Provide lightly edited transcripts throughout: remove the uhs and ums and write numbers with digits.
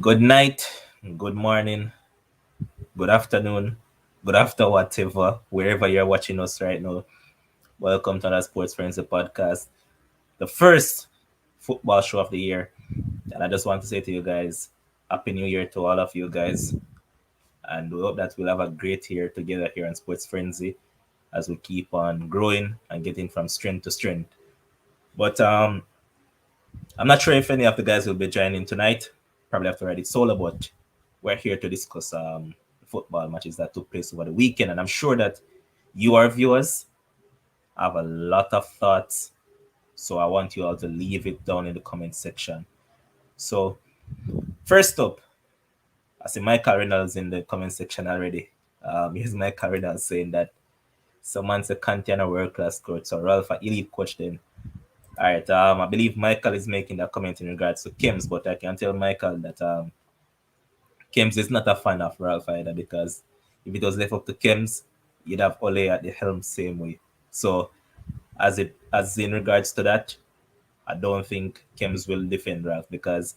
Good night, good morning, good afternoon, good after whatever, wherever you're watching us right now. Welcome to another Sports Frenzy podcast, the first football show of the year. And I just want to say to you guys, Happy New Year to all of you guys. And we hope that we'll have a great year together here on Sports Frenzy as we keep on growing and getting from strength to strength. But I'm not sure if any of the guys will be joining tonight. Probably have to ride it solo, but we're here to discuss the football matches that took place over the weekend. And I'm sure that you, our viewers, have a lot of thoughts. So I want you all to leave it down in the comment section. So, first up, I see Michael Reynolds in the comment section already. Here's Michael Reynolds saying that someone said Kanté and a world class coach, so Ralph, an elite coach then. All right, I believe Michael is making that comment in regards to Kims, but I can tell Michael that Kims is not a fan of Ralph either because if it was left up to Kims, you'd have Ole at the helm same way. So as in regards to that, I don't think Kims will defend Ralph because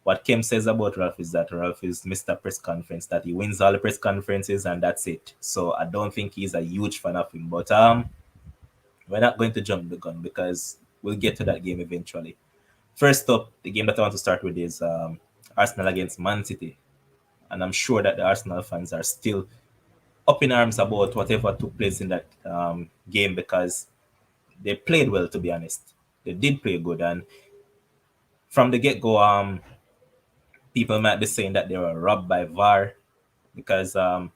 what Kim says about Ralph is that Ralph is Mr. Press Conference, that he wins all the press conferences and that's it. So I don't think he's a huge fan of him. But we're not going to jump the gun because we'll get to that game eventually. First up, the game that I want to start with is Arsenal against Man City. And I'm sure that the Arsenal fans are still up in arms about whatever took place in that game because they played well, to be honest. They did play good. And from the get go, people might be saying that they were robbed by VAR because I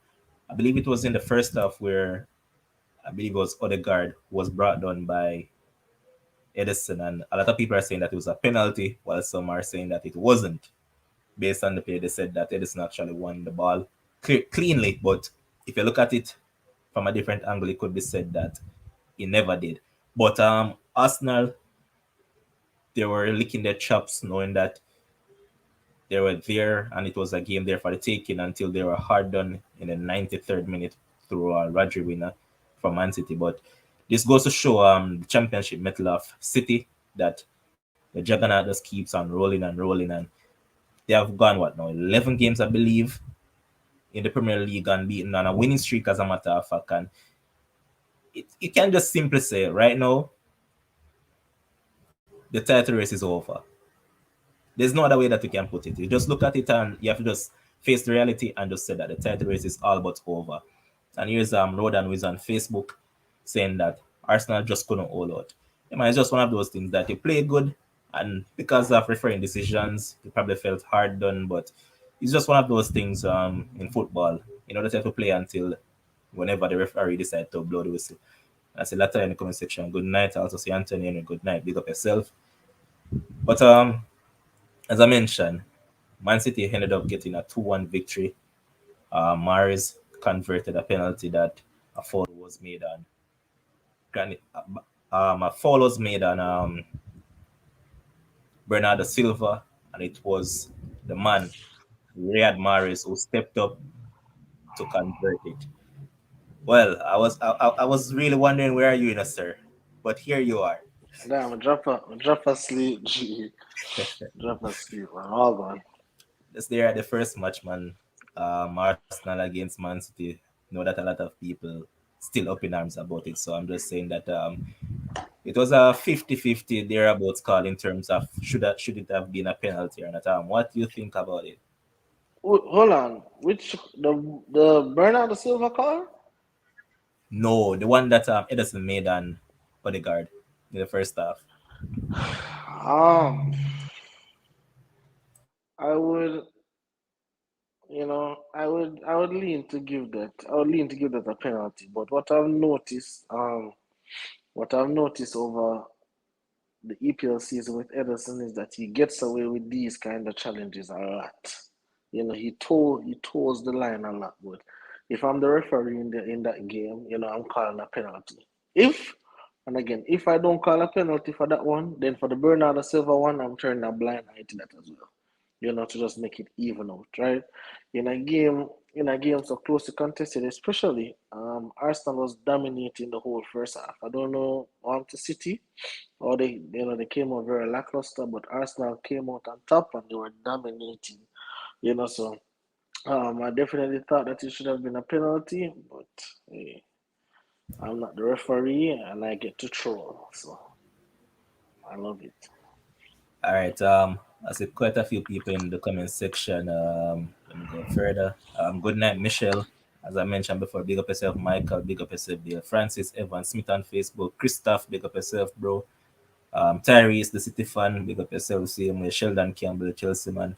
believe it was in the first half where I believe it was Odegaard was brought down by Edison, and a lot of people are saying that it was a penalty, while some are saying that it wasn't. Based on the play, they said that Edison actually won the ball cleanly, but if you look at it from a different angle, it could be said that he never did. But Arsenal, they were licking their chops, knowing that they were there and it was a game there for the taking until they were hard done in the 93rd minute through a Rodri winner from Man City. But this goes to show the championship mettle of City that the juggernaut just keeps on rolling, and they have gone what now 11 games, I believe, in the Premier League unbeaten on a winning streak as a matter of fact. And you can just simply say right now the title race is over. There's no other way that you can put it. You just look at it and you have to just face the reality and just say that the title race is all but over. And here's Rodan, who is on Facebook, saying that Arsenal just couldn't hold out. I mean, it's just one of those things that you play good, and because of refereeing decisions, you probably felt hard done. But it's just one of those things in football. You know, that you have to play until whenever the referee decides to blow the whistle. I see later in the comment section. Good night. I also see Anthony and good night. Big up yourself. But as I mentioned, Man City ended up getting a 2-1 victory. Mahrez converted a penalty that a foul was made on. A foul was made on Bernardo Silva, and it was the man, Riyad Mahrez, who stepped up to convert it. Well, I was really wondering where are you, sir, but here you are. Damn, drop asleep, G. Drop asleep, man. All gone. That's there at the first match, man. Arsenal against Man City. Know that a lot of people still up in arms about it. So I'm just saying that it was a 50-50 thereabouts call in terms of should it have been a penalty or not. What do you think about it? Hold on. Which the Bernardo Silva call? No, the one that Edison made on Odegaard in the first half. Um, I would, I would lean to give that. I would lean to give that a penalty. But what I've noticed over the EPL season with Ederson is that he gets away with these kind of challenges a lot. He toes the line a lot. But if I'm the referee in that game, I'm calling a penalty. If I don't call a penalty for that one, then for the Bernardo Silva one, I'm turning a blind eye to that as well. To just make it even out, right? In a game, in a game so closely contested, especially, Arsenal was dominating the whole first half. I don't know to City, or they came out very lackluster, but Arsenal came out on top and they were dominating So I definitely thought that it should have been a penalty, but hey, I'm not the referee and I get to troll, so I love it. All right. I see quite a few people in the comment section. Let me go further. Good night, Michelle. As I mentioned before, big up yourself, Michael. Big up yourself, Bill. Francis, Evan Smith on Facebook. Christoph, big up yourself, bro. Tyrese, the City fan. Big up yourself. Same way. Sheldon Campbell, Chelsea man.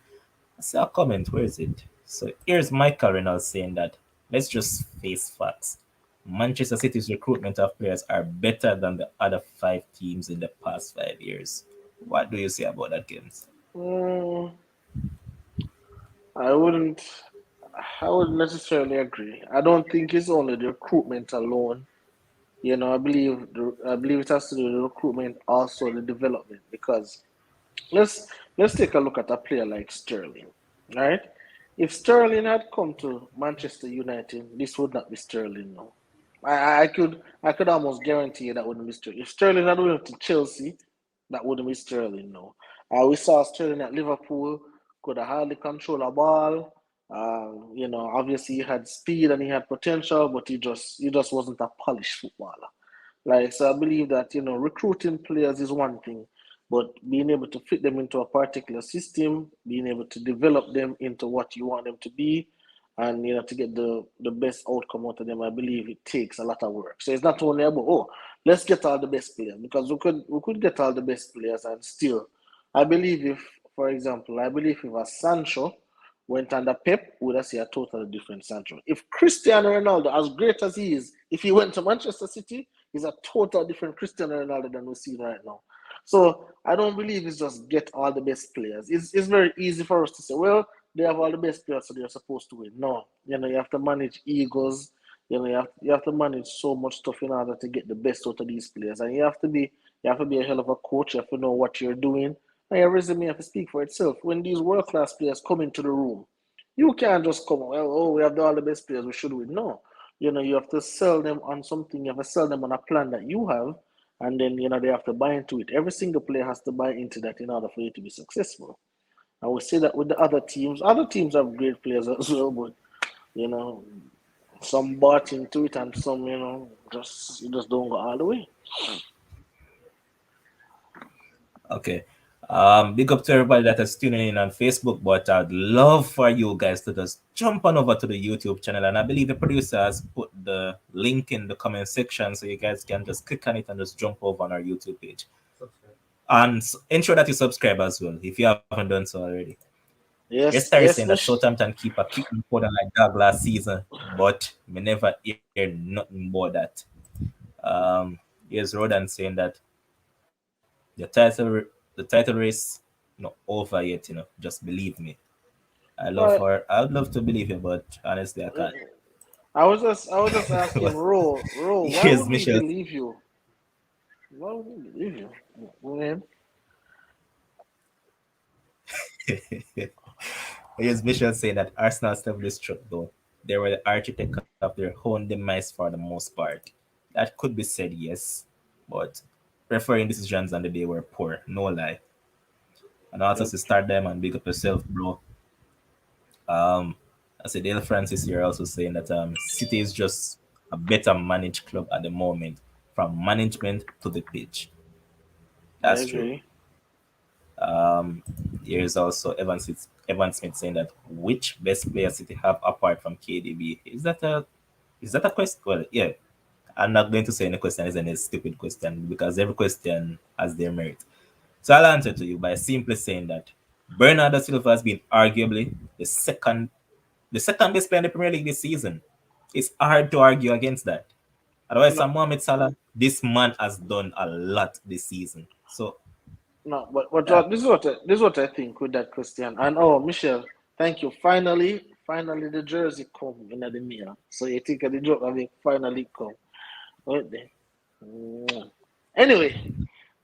I see a comment. Where is it? So here's Michael Reynolds saying that let's just face facts. Manchester City's recruitment of players are better than the other five teams in the past 5 years. What do you say about that, Games? Mm, I wouldn't. I wouldn't necessarily agree. I don't think it's only the recruitment alone. I believe it has to do with the recruitment, also the development. Because let's let's take a look at a player like Sterling, right? If Sterling had come to Manchester United, this would not be Sterling now. I could almost guarantee you that wouldn't be Sterling. If Sterling had went to Chelsea, that wouldn't be Sterling now. We saw Sterling at Liverpool, could have hardly control a ball. Obviously he had speed and he had potential, but he just wasn't a polished footballer. Like, so I believe that, recruiting players is one thing, but being able to fit them into a particular system, being able to develop them into what you want them to be, and to get the best outcome out of them, I believe it takes a lot of work. So it's not only about, oh, let's get all the best players, because we could get all the best players and still, I believe if a Sancho went under Pep, we would have seen a totally different Sancho. If Cristiano Ronaldo, as great as he is, if he went to Manchester City, he's a total different Cristiano Ronaldo than we see right now. So I don't believe it's just get all the best players. It's very easy for us to say, well, they have all the best players, so they're supposed to win. No, you have to manage egos. You have to manage so much stuff in order to get the best out of these players, and you have to be a hell of a coach. You have to know what you're doing, and your resume have to speak for itself. When these world class players come into the room, you can't just come, well, oh, we have all the best players, we should win. No, you have to sell them on something. You have to sell them on a plan that you have, and then they have to buy into it. Every single player has to buy into that in order for you to be successful. I would say that with the other teams. Other teams have great players as well, but you know, some bought into it, and some just you just don't go all the way. Okay. Big up to everybody that is tuning in on Facebook, but I'd love for you guys to just jump on over to the YouTube channel. And I believe the producer has put the link in the comment section so you guys can just click on it and just jump over on our YouTube page. And ensure that you subscribe as well if you haven't done so already. Yes, Yesterday yes, saying that Mish. Southampton keep a kick recorder like dog last season, but we never hear nothing about that. Here's Rodan saying that the title race not over yet, just believe me. Well, I would love to believe you, but honestly I can't. I was just asking But Ro, why here's would we Michelle. believe you? Why would we believe you? Man, Here's Michelle saying that Arsenal self-destruct though. They were the architect of their own demise for the most part. That could be said, yes, but refereeing decisions on the day were poor, no lie. And also yep, to start them and big up yourself, bro. Um, I said Dale Francis here also saying that City is just a better managed club at the moment, from management to the pitch. I That's true. agree. Um, Here's also Evan Smith saying that which best player City have apart from KDB? Is that a question? Well, yeah. I'm not going to say any question is any stupid question because every question has their merit. So I'll answer to you by simply saying that Bernardo Silva has been arguably the second best player in the Premier League this season. It's hard to argue against that. Otherwise, No, Mohamed Salah, this man has done a lot this season. So no, but yeah, this is what I think with that question. And oh, Michelle, thank you. Finally, the jersey come in the mail. So you think of the joke of it finally come. Right there. Mm. Anyway,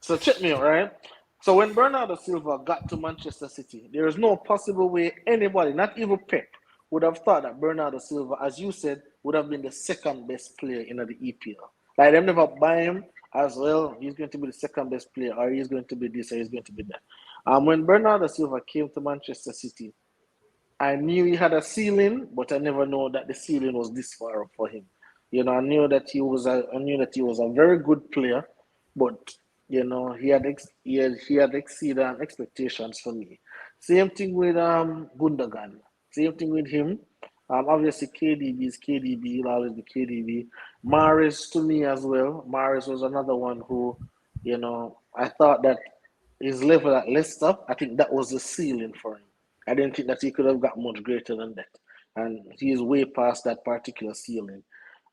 so check me out, right? So when Bernardo Silva got to Manchester City, there is no possible way anybody, not even Pep, would have thought that Bernardo Silva, as you said, would have been the second best player in the EPL. Like them never buy him as well. He's going to be the second best player, or he's going to be this, or he's going to be that. When Bernardo Silva came to Manchester City, I knew he had a ceiling, but I never know that the ceiling was this far up for him. I knew that I knew that he was a very good player, but he had exceeded expectations for me. Same thing with Gundogan. Same thing with him. Obviously KDB is KDB. He'll always be KDB. Maris to me as well. Maris was another one who, I thought that his level at Leicester, I think that was the ceiling for him. I didn't think that he could have got much greater than that. And he is way past that particular ceiling.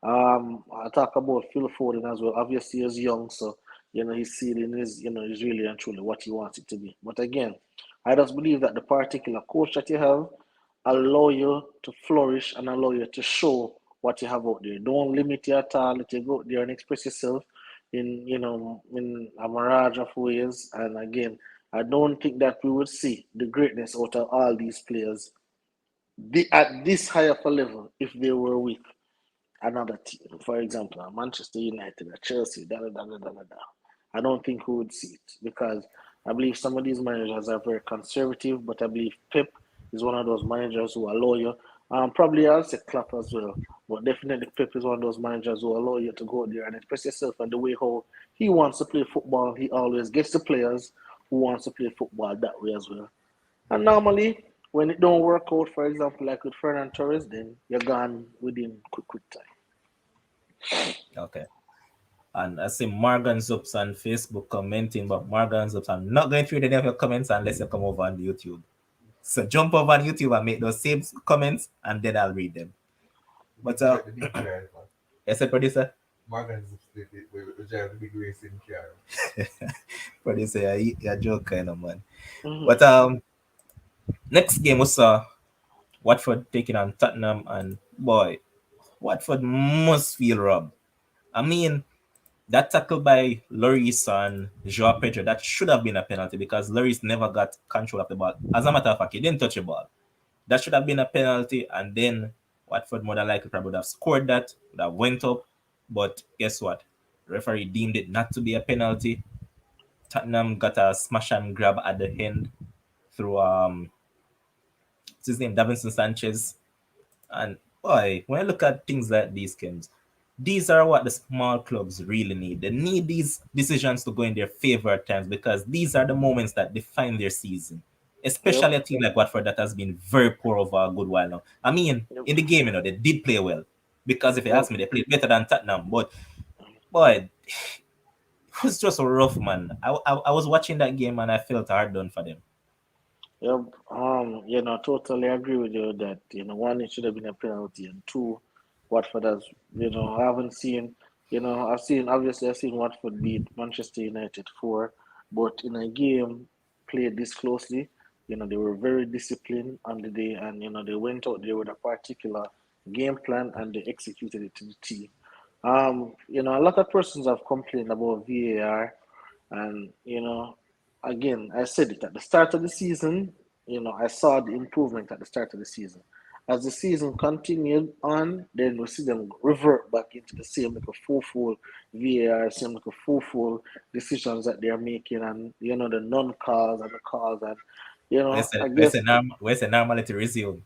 I talk about Phil Foden as well. Obviously, he's young, so his ceiling is really and truly what he wants it to be. But again, I just believe that the particular coach that you have allow you to flourish and allow you to show what you have out there. Don't limit you at all. Let you go out there and express yourself in a mirage of ways. And again, I don't think that we would see the greatness out of all these players at this high of a level if they were with another team. For example, Manchester United, Chelsea, da da da da da da. I don't think we would see it because I believe some of these managers are very conservative, but I believe Pep is one of those managers who allow you. Probably I'll say Klopp as well, but definitely Pep is one of those managers who allow you to go there and express yourself and the way how he wants to play football. He always gets the players who wants to play football that way as well. And normally, when it don't work out, for example, like with Fernand Torres, then you're gone within quick time. Okay. And I see Morgan Zups on Facebook commenting, but Morgan Zups, I'm not going through any of your comments unless you come over on YouTube. So jump over on YouTube and make those same comments, and then I'll read them. But yes, producer. Morgan split it. We drive the big racing car. Producer, you're a joke kind of man. Mm-hmm. But next game we saw Watford taking on Tottenham, and boy, Watford must feel robbed. I mean, that tackle by Lloris and Joao Pedro, that should have been a penalty because Lloris never got control of the ball. As a matter of fact, he didn't touch the ball. That should have been a penalty, and then Watford more than likely probably would have scored that, would have went up. But guess what? The referee deemed it not to be a penalty. Tottenham got a smash and grab at the end through what's his name, Davinson Sanchez. And boy, when I look at things like these games, these are what the small clubs really need. They need these decisions to go in their favor at times because these are the moments that define their season. Yep. Especially a team like Watford that has been very poor over a good while now. I mean, Yep. in the game, they did play well. Because if you Yep. ask me, they played better than Tottenham. But boy, it was just rough, man. I was watching that game and I felt hard done for them. Yep. Totally agree with you that, one, it should have been a penalty, and two, Watford has, I haven't seen, I've seen Watford beat Manchester United four, but in a game played this closely, they were very disciplined on the day, and, they went out there with a particular game plan and they executed it to the T. A lot of persons have complained about VAR, and again, I said it at the start of the season. I saw the improvement at the start of the season. As the season continued on, then we see them revert back into the same like a full VAR, same like a full decisions that they're making, and the non calls and the calls, and I guess Where's the normality resume?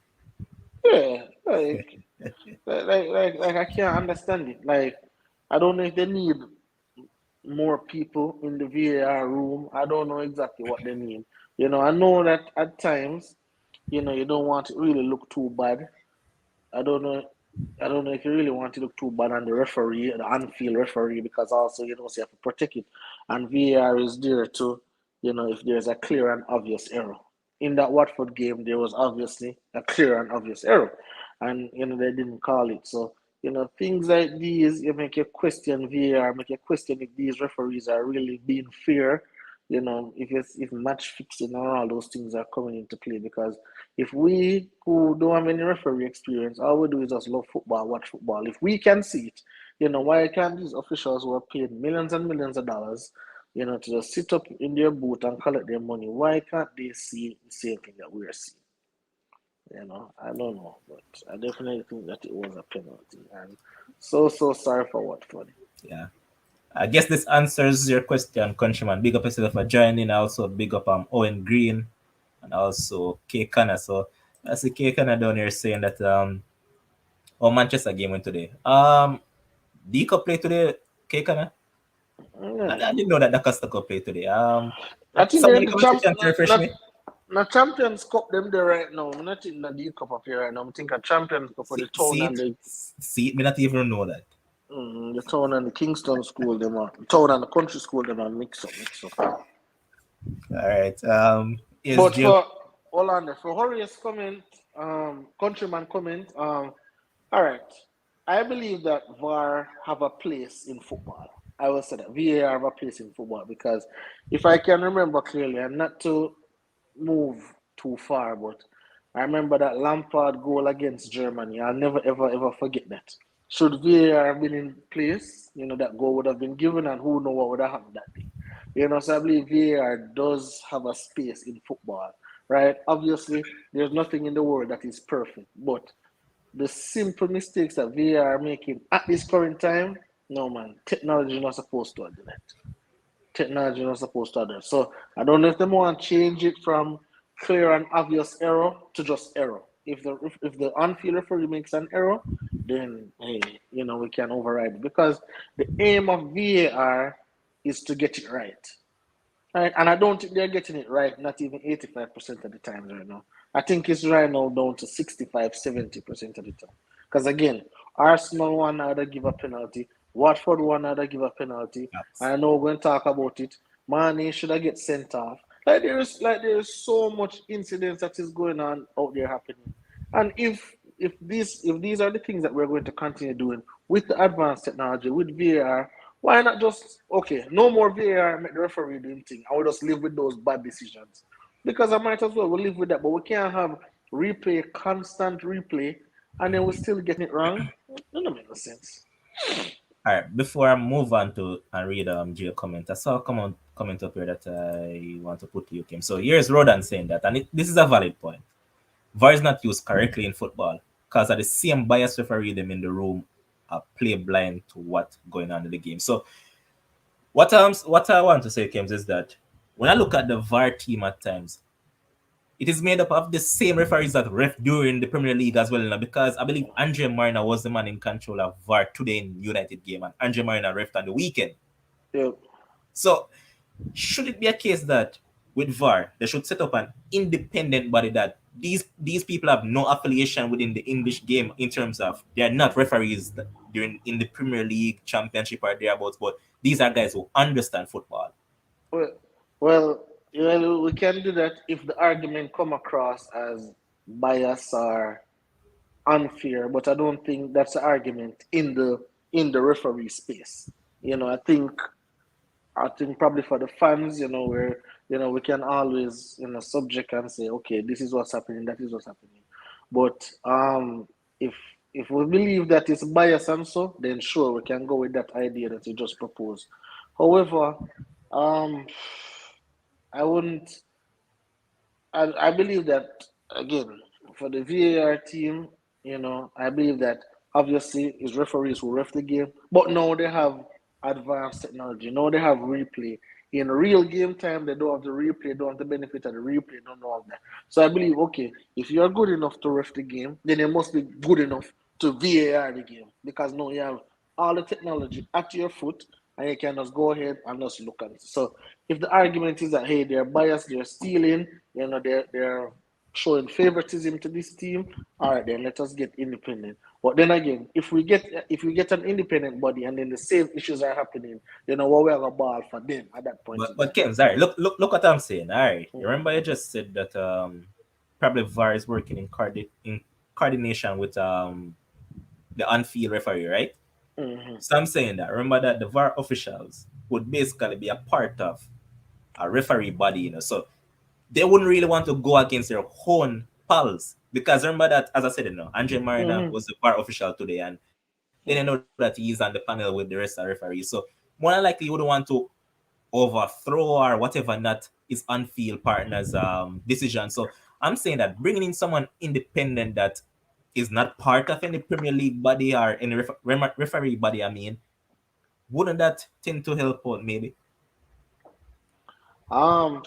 yeah, like I can't understand it. Like I don't know if they need more people in the VAR room. I don't know exactly what they mean. I know that at times, you don't want to really look too bad. I don't know. I don't know if you really want to look too bad on the referee, the on-field referee, because also so you have to protect it. And VAR is there to, if there's a clear and obvious error. In that Watford game, there was obviously a clear and obvious error, and they didn't call it. So things like these, you make you question VAR, make you question if these referees are really being fair. If match fixing and all those things are coming into play, because if we who don't have any referee experience, all we do is just love football, watch football. If we can see it, why can't these officials who are paid millions and millions of dollars, to just sit up in their booth and collect their money, why can't they see the same thing that we're seeing? I don't know, but I definitely think that it was a penalty. And so sorry for Watford. Yeah. I guess this answers your question, countryman. Big up yourself for joining. Also, big up Owen Green and also K Connor. So I see K kind of down here saying that oh Manchester game went today. Deco play today, K kind of. I Yeah. didn't know that the Costa Cup play today. I think they're Someone in in the the comment section to refresh me. not Champions Cup them there right now. I'm not in the League Cup up here right now. I think a Champions Cup for See, the town see and it, see it. Me not even know that. the town and the Kingston school them are town and the country school them are mix up. All right. Is But Jill? for hold on there, for Horace comment, countryman comment, all right. I believe that VAR have a place in football. I will say that VAR have a place in football because if I can remember clearly, and not to move too far, but I remember that Lampard goal against Germany. I'll never ever forget that. Should VAR have been in place, that goal would have been given, and who know what would have happened that day. So I believe VAR does have a space in football, right? Obviously, there's nothing in the world that is perfect, but the simple mistakes that VAR are making at this current time, no man, technology not supposed to do that. Technology not supposed to do that. So I don't know if they want to change it from clear and obvious error to just error. If the on-field referee makes an error, then hey, we can override it because the aim of VAR is to get it right. Right, and I don't think they're getting it right, not even 85% of the times right now. I think it's right now down to 65, 70% of the time. Because again, Arsenal one either give a penalty, Watford one either give a penalty. Facts. I know we're going to talk about it. Mane should have get sent off. There is so much incidents that is going on out there happening. And if these are the things that we're going to continue doing with the advanced technology, with VAR, why not just okay? No more VAR, make the referee doing thing. I will just live with those bad decisions because I might as well we live with that. But we can't have replay, constant replay, and then we're still getting it wrong. That don't make no sense. All right. Before I move on to and read Jill comment, I saw a comment up here that I want to put to you, Kim. So here's Rodan saying that, and this is a valid point. VAR is not used correctly in football because of the same bias referee them in the room play blind to what's going on in the game. So what I want to say, Kim, is that when I look at the VAR team at times, it is made up of the same referees that ref during the Premier League as well. Because I believe Andre Marina was the man in control of VAR today in United game, and Andre Marina refed on the weekend. Yeah. So should it be a case that with VAR they should set up an independent body that these people have no affiliation within the English game in terms of they are not referees during in the Premier League, Championship or thereabouts, but these are guys who understand football. Well, well, we can do that if the argument come across as bias or unfair, but I don't think that's the argument in the referee space. I think probably for the fans, where we can always subject and say, okay, this is what's happening, that is what's happening. But if if we believe that it's bias and so, then sure we can go with that idea that you just proposed. However, um, I wouldn't. I believe that again for the VAR team, I believe that obviously it's referees who ref the game, but now they have advanced technology. Now they have replay. In real game time, they don't have the replay, don't have the benefit of the replay, don't know all that. So I believe, okay, if you're good enough to ref the game, then you must be good enough to VAR the game because now you have all the technology at your foot and you can just go ahead and just look at it. So if the argument is that hey, they're biased, they're stealing, they're showing favoritism to this team. All right, then let us get independent. But then again, if we get an independent body and then the same issues are happening, what we have a ball for them at that point in But time. Kim, sorry, look what I'm saying. All right, you Mm-hmm. remember you just said that probably VAR is working in coordination with the on-field referee, right? Mm-hmm. So I'm saying that remember that the VAR officials would basically be a part of a referee body, so they wouldn't really want to go against their own pals because remember that as I said, Andre Marina Mm-hmm. was the VAR official today, and they didn't know that he's on the panel with the rest of the referees. So more than likely, you wouldn't want to overthrow or whatever not his on-field partner's decision. So I'm saying that bringing in someone independent that is not part of any Premier League body or any referee body, I mean, wouldn't that tend to help out maybe? Um,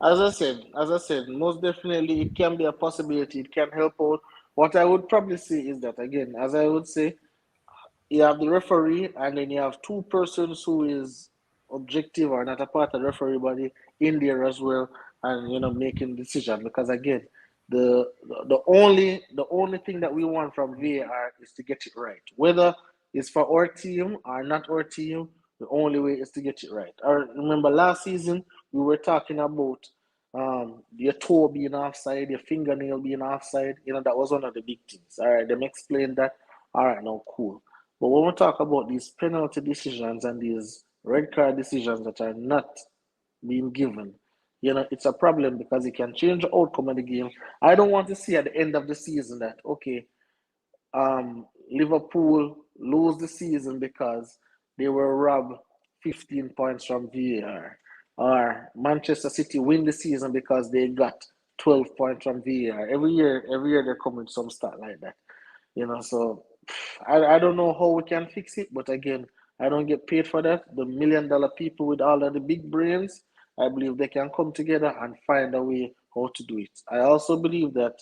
as I said, most definitely it can be a possibility. It can help out. What I would probably say is that again, as I would say, you have the referee, and then you have two persons who is objective or not a part of the referee body in there as well, and making decision. Because again, the only thing that we want from VAR is to get it right, whether it's for our team or not our team. The only way is to get it right. I remember last season we were talking about your toe being offside, your fingernail being offside. That was one of the big things. All right, them explained that. All right, now cool. But when we talk about these penalty decisions and these red card decisions that are not being given, it's a problem because it can change the outcome of the game. I don't want to see at the end of the season that, okay, Liverpool lose the season because they were robbed 15 points from VAR, or Manchester City win the season because they got 12 points from VAR. Every year they come with some stat like that. So I don't know how we can fix it, but again, I don't get paid for that. The $1 million people with all of the big brains, I believe they can come together and find a way how to do it. I also believe that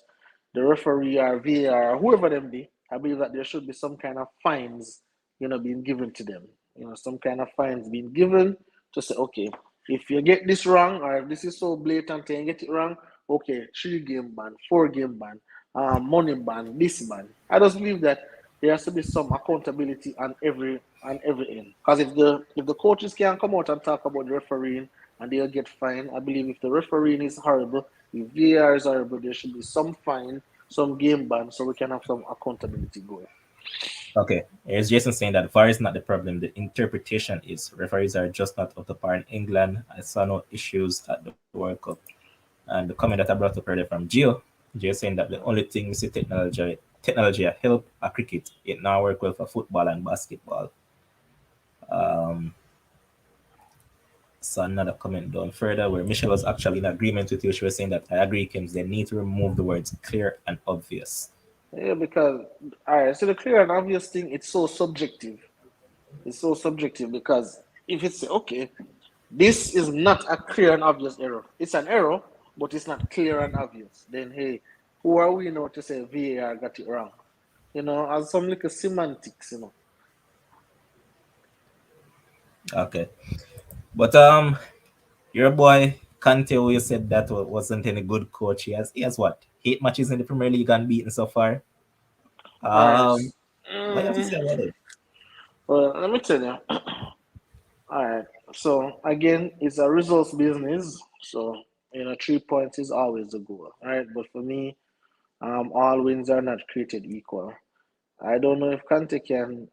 the referee or VAR, whoever them be, I believe that there should be some kind of fines, being given to them. Some kind of fines being given to say, okay, if you get this wrong, or if this is so blatant and you get it wrong, okay, 3 game ban, 4 game ban, money ban, this ban. I just believe that there has to be some accountability on every end. Because if the coaches can come out and talk about the refereeing and they'll get fined, I believe if the refereeing is horrible, if VAR is horrible, there should be some fine, some game ban, so we can have some accountability going. Okay, here's Jason saying that VAR is not the problem. The interpretation is referees are just not up to par in England. I saw no issues at the World Cup. And the comment that I brought up earlier from Gio saying that the only thing we see technology help a cricket. It now work well for football and basketball. Um, so another comment down further where Michelle was actually in agreement with you. She was saying that I agree, Kims, they need to remove the words clear and obvious. Yeah, because all right, so the clear and obvious thing, it's so subjective. It's so subjective because if it's okay, this is not a clear and obvious error. It's an error, but it's not clear and obvious. Then hey, who are we now to say VAR got it wrong? As some little semantics. Okay. But your boy Kante, who you said that wasn't any good coach. He has what? 8 matches in the Premier League unbeaten so far. All right. Um, what you have to Mm, say about it? well, let me tell you. All right. So again, it's a results business. So 3 points is always the goal. All right. But for me, all wins are not created equal. I don't know if Kante can.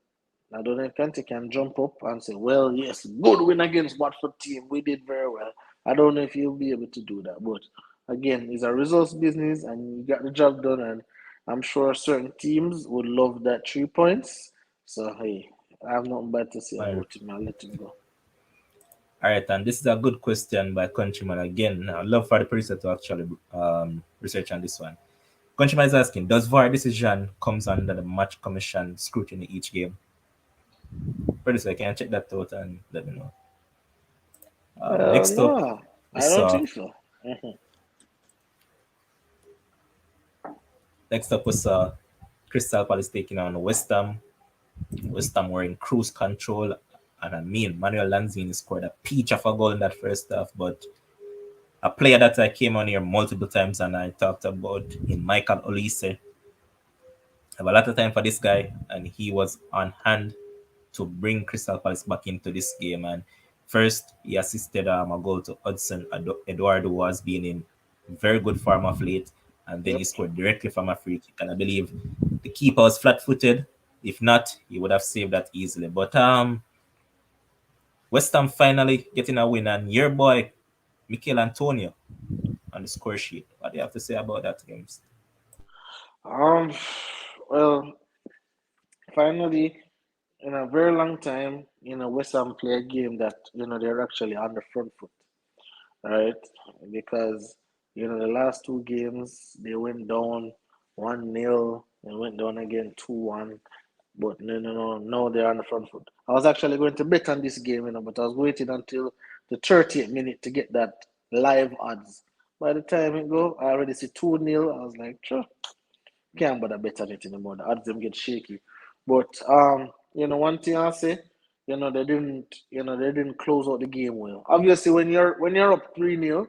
I don't know if Kante can jump up and say, "Well, yes, good win against Watford team. We did very well." I don't know if he'll be able to do that. But again, it's a results business, and you got the job done. And I'm sure certain teams would love that 3 points. So hey, I have nothing bad to say All about him. I'll let him go. right, and this is a good question by Countryman again. I'd love for the producer to actually research on this one. Countryman is asking, does VAR decision comes under the match commission scrutiny each game? Producer, can you check that out and let me know? Next up, No, we I don't saw think so. Mhm. next up we saw Crystal Palace taking on West Ham. West Ham were in cruise control, and I mean Manuel Lanzini scored a peach of a goal in that first half, but a player that I came on here multiple times and I talked about in Michael Olise. I have a lot of time for this guy, and he was on hand to bring Crystal Palace back into this game. And first, he assisted a goal to Hudson Eduardo, who was being in very good form of late, and then he Yep. scored directly from a free kick. And I believe the keeper was flat-footed. If not, he would have saved that easily. But West Ham finally getting a win, and your boy Mikel Antonio on the score sheet. What do you have to say about that, James? Um. Well, finally, in a very long time, West Ham play a game that they're actually on the front foot, right? Because the last 2 games they went down 1-0 and went down again 2-1. But no, no, no, no, they're on the front foot. I was actually going to bet on this game, but I was waiting until the 30th minute to get that live odds. By the time it go, I already see 2-0. I was like, sure, can't bother bet on it anymore. The odds them get shaky. But one thing I'll say, they didn't close out the game well. Obviously, when you're up 3-0,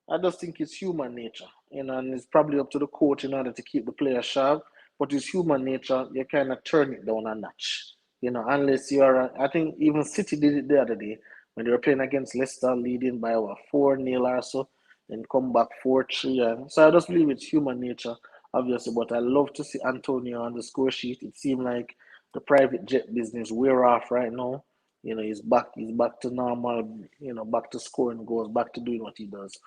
I just think it's human nature, and it's probably up to the coach in order to keep the players sharp. But it's human nature. You kind of turn it down a notch, unless you're. I think even City did it the other day when they were playing against Leicester, leading by what 4-0 or so, and come back 4-3. And so I just believe it's human nature obviously. But I love to see Antonio on the score sheet. It seemed like the private jet business wear off right now. He's back. He's back to normal. Back to scoring goals. Back to doing what he does.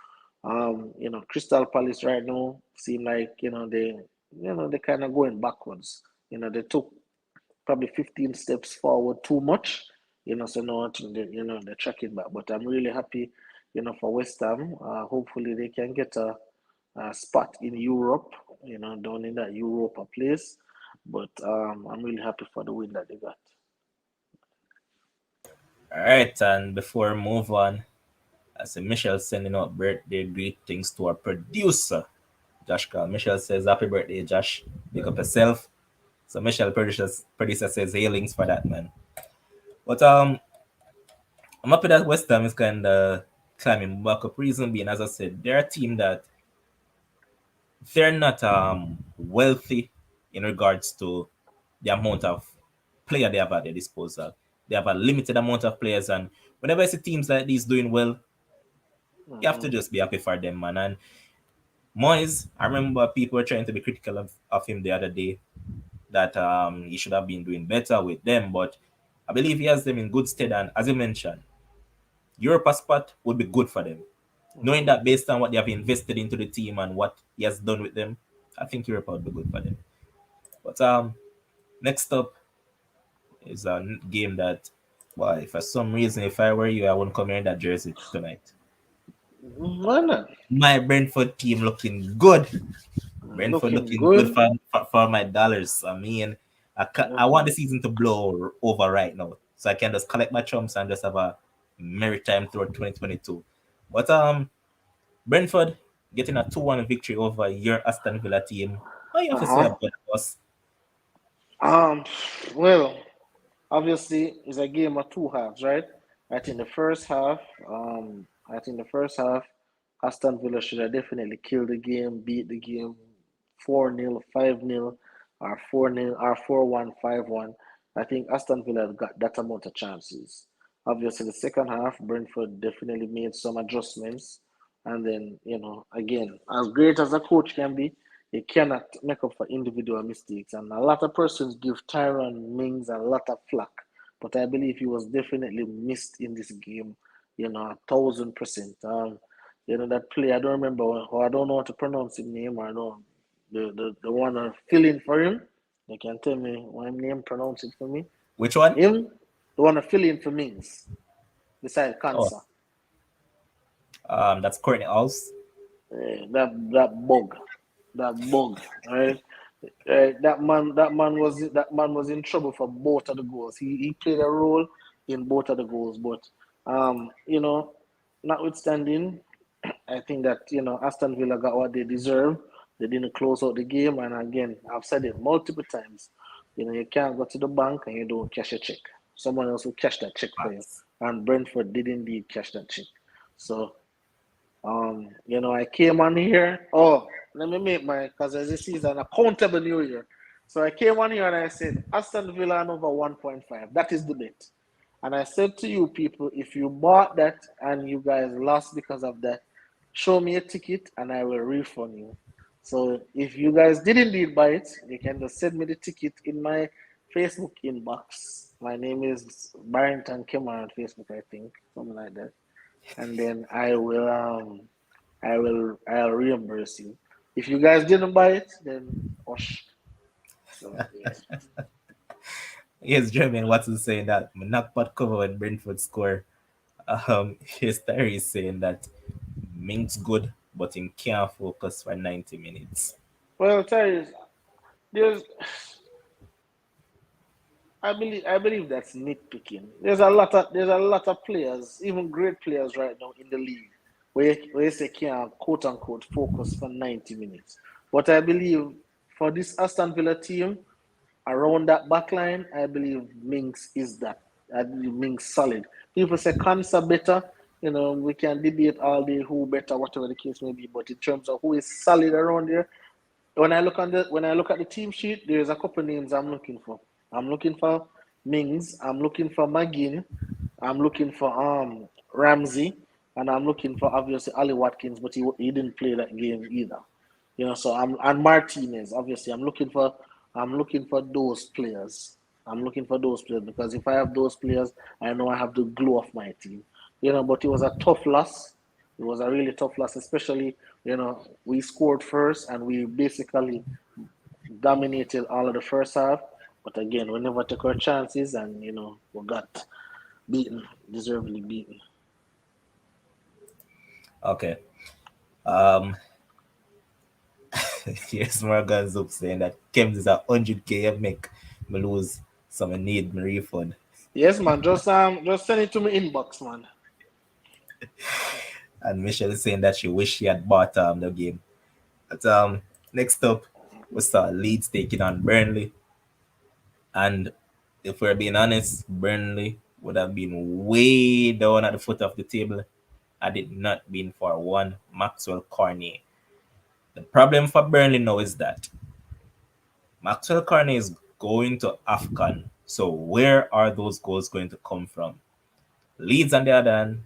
Crystal Palace right now seem like they kind of going backwards. They took probably 15 steps forward too much. So now they're tracking back. But I'm really happy. For West Ham. Hopefully they can get a spot in Europe, down in that Europa place. But I'm really happy for the win that they got. All right, and before we move on, I see Michelle sending out birthday greetings to our producer, Josh Carl. Michelle says, "Happy birthday, Josh. Pick up yourself." So Michelle producer says, "Hailings for that, man." But I'm happy that West Ham is kind of climbing back up. Reason being, as I said, they're a team that they're not wealthy in regards to the amount of player they have at their disposal. They have a limited amount of players, and whenever I see teams like these doing well, you have to Mm-hmm. just be happy for them, man. And Moyes, I remember people were trying to be critical of him the other day that he should have been doing better with them, but I believe he has them in good stead. And as you mentioned, Europa spot would be good for them. Knowing Mm-hmm. that based on what they have invested into the team and what he has done with them, I think Europa would be good for them. But next up is a game that, well, for some reason, if I were you, I wouldn't come here in that jersey tonight. Why not? My Brentford team looking good. Brentford Looking looking good good. for my dollars. I mean, I want the Looking. season to blow over right now, so I can just collect my chumps and just have a merry time throughout 2022. But Brentford getting a 2-1 victory over your Aston Villa team. How you have to say Uh-huh. about us? Um. Well, obviously, it's a game of two halves, right? I think the first half, I think the first half, Aston Villa should have definitely killed the game, beat the game 4-0, 5-0, or 4-0, or 4-1, 5-1. I think Aston Villa got that amount of chances. Obviously, the second half, Brentford definitely made some adjustments. And then, again, as great as a coach can be, he cannot make up for individual mistakes. And a lot of persons give Tyron Mings a lot of flack, but I believe he was definitely missed in this game, 1,000%. That play, I don't remember, or I don't know how to pronounce his name, or I don't, the one fill in for him. They can tell me what his name, pronounce it for me. Which one? Him, the one fill in for Mings, beside Oh, Cancer. that's Courtney House. That bug, right? That man was in trouble for both of the goals. He played a role in both of the goals, but um, you know, notwithstanding, I think that Aston Villa got what they deserve. They didn't close out the game, and again, I've said it multiple times. You can't go to the bank and you don't cash a check. Someone else will cash that check for you, Facts. and Brentford did indeed cash that check. So I came on here. Oh, let me make my because this is an accountable new year. So I came on here and I said Aston Villa and over 1.5. That is the bet. And I said to you people, if you bought that and you guys lost because of that, show me a ticket and I will refund you. So if you guys did indeed buy it, you can just send me the ticket in my Facebook inbox. My name is Barrington Kemar on Facebook, I think, something like that. And then I'll reimburse you. If you guys didn't buy it, then osh. So yeah. Yes, Jermaine Watson saying that knockpot cover when Brentford score. His Terry is saying that Ming's good, but him can't focus for 90 minutes. Well, Terry, there's I believe that's nitpicking. There's a lot of players, even great players right now in the league. where you say can quote unquote focus for 90 minutes. But I believe for this Aston Villa team, around that back line, I believe Minks is that. I believe Minks solid. People say Kansa better. We can debate all day who better, whatever the case may be. But in terms of who is solid around there, when I look at the team sheet, there's a couple names I'm looking for. I'm looking for Mings. I'm looking for McGinn. I'm looking for Ramsey, and I'm looking for obviously Ali Watkins, but he didn't play that game either. So I'm and Martinez. Obviously, I'm looking for those players. I'm looking for those players because if I have those players, I know I have the glue of my team. But it was a tough loss. It was a really tough loss, especially we scored first and we basically dominated all of the first half. But again, we never took our chances, and we got beaten, deservedly beaten. Okay. Um, here's Morgan Zoop saying that Kems is a 100K make me lose, so I need my refund. Yes, man. Just send it to me inbox, man. And Michelle is saying that she wish she had bought the game. But next up, we saw Leeds taking on Burnley. And if we're being honest, Burnley would have been way down at the foot of the table had it not been for one Maxwell Cornet. The problem for Burnley now is that Maxwell Cornet is going to Afcon. So where are those goals going to come from? Leeds, on the other hand,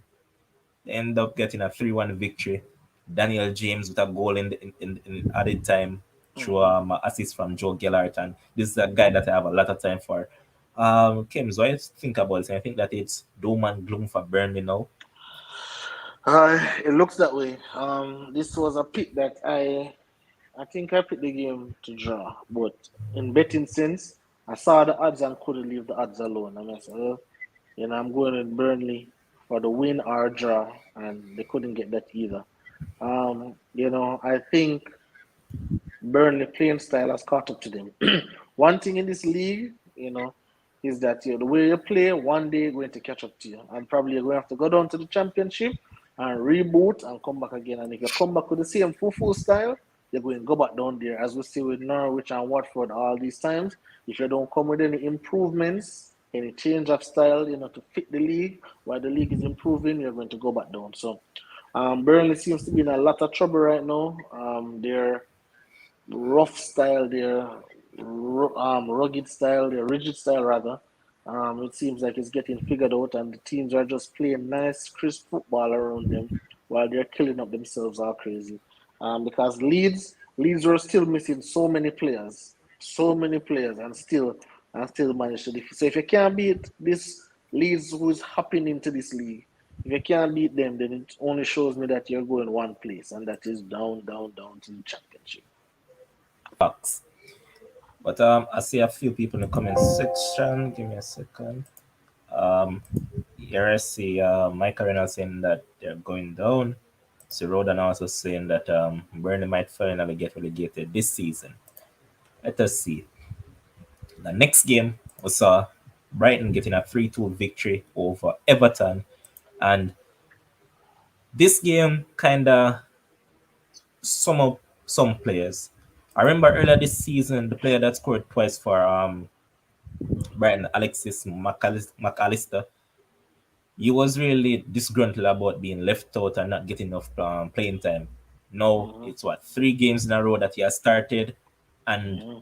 end up getting a 3-1 victory. Daniel James with a goal in added time through Mm-hmm. assist from Joe Gellert. And this is a guy that I have a lot of time for. Kims, what do you think about it? I think that it's doom and gloom for Burnley now. It looks that way. This was a pick that I think I picked the game to draw, but in betting sense, I saw the odds and couldn't leave the odds alone. And I said, I'm going with Burnley for the win or draw, and they couldn't get that either. I think Burnley playing style has caught up to them. One thing in this league, is that the way you play, one day going to catch up to you, and probably you're going to have to go down to the championship and reboot and come back again. And if you come back with the same full style, you're going to go back down there, as we see with Norwich and Watford all these times. If you don't come with any improvements, any change of style, to fit the league, while the league is improving, you're going to go back down. So, Burnley seems to be in a lot of trouble right now. They're rough style, their rugged style, their rigid style rather. It seems like it's getting figured out, and the teams are just playing nice, crisp football around them while they're killing up themselves all crazy. Because Leeds were still missing so many players, and still managed to defeat. So if you can't beat this Leeds who is hopping into this league, if you can't beat them, then it only shows me that you're going one place, and that is down, down, down to the championship. Facts. But I see a few people in the comment section. Give me a second. Um, here I see Mike Arena saying that they're going down. So Rodan also saying that Burnley might finally get relegated this season. Let us see. The next game we saw Brighton getting a 3-2 victory over Everton. And this game kind of sum up some players. I remember earlier this season, the player that scored twice for Brighton, Alexis McAllister, he was really disgruntled about being left out and not getting enough playing time. Now Mm-hmm. it's what 3 games in a row that he has started, and Mm-hmm.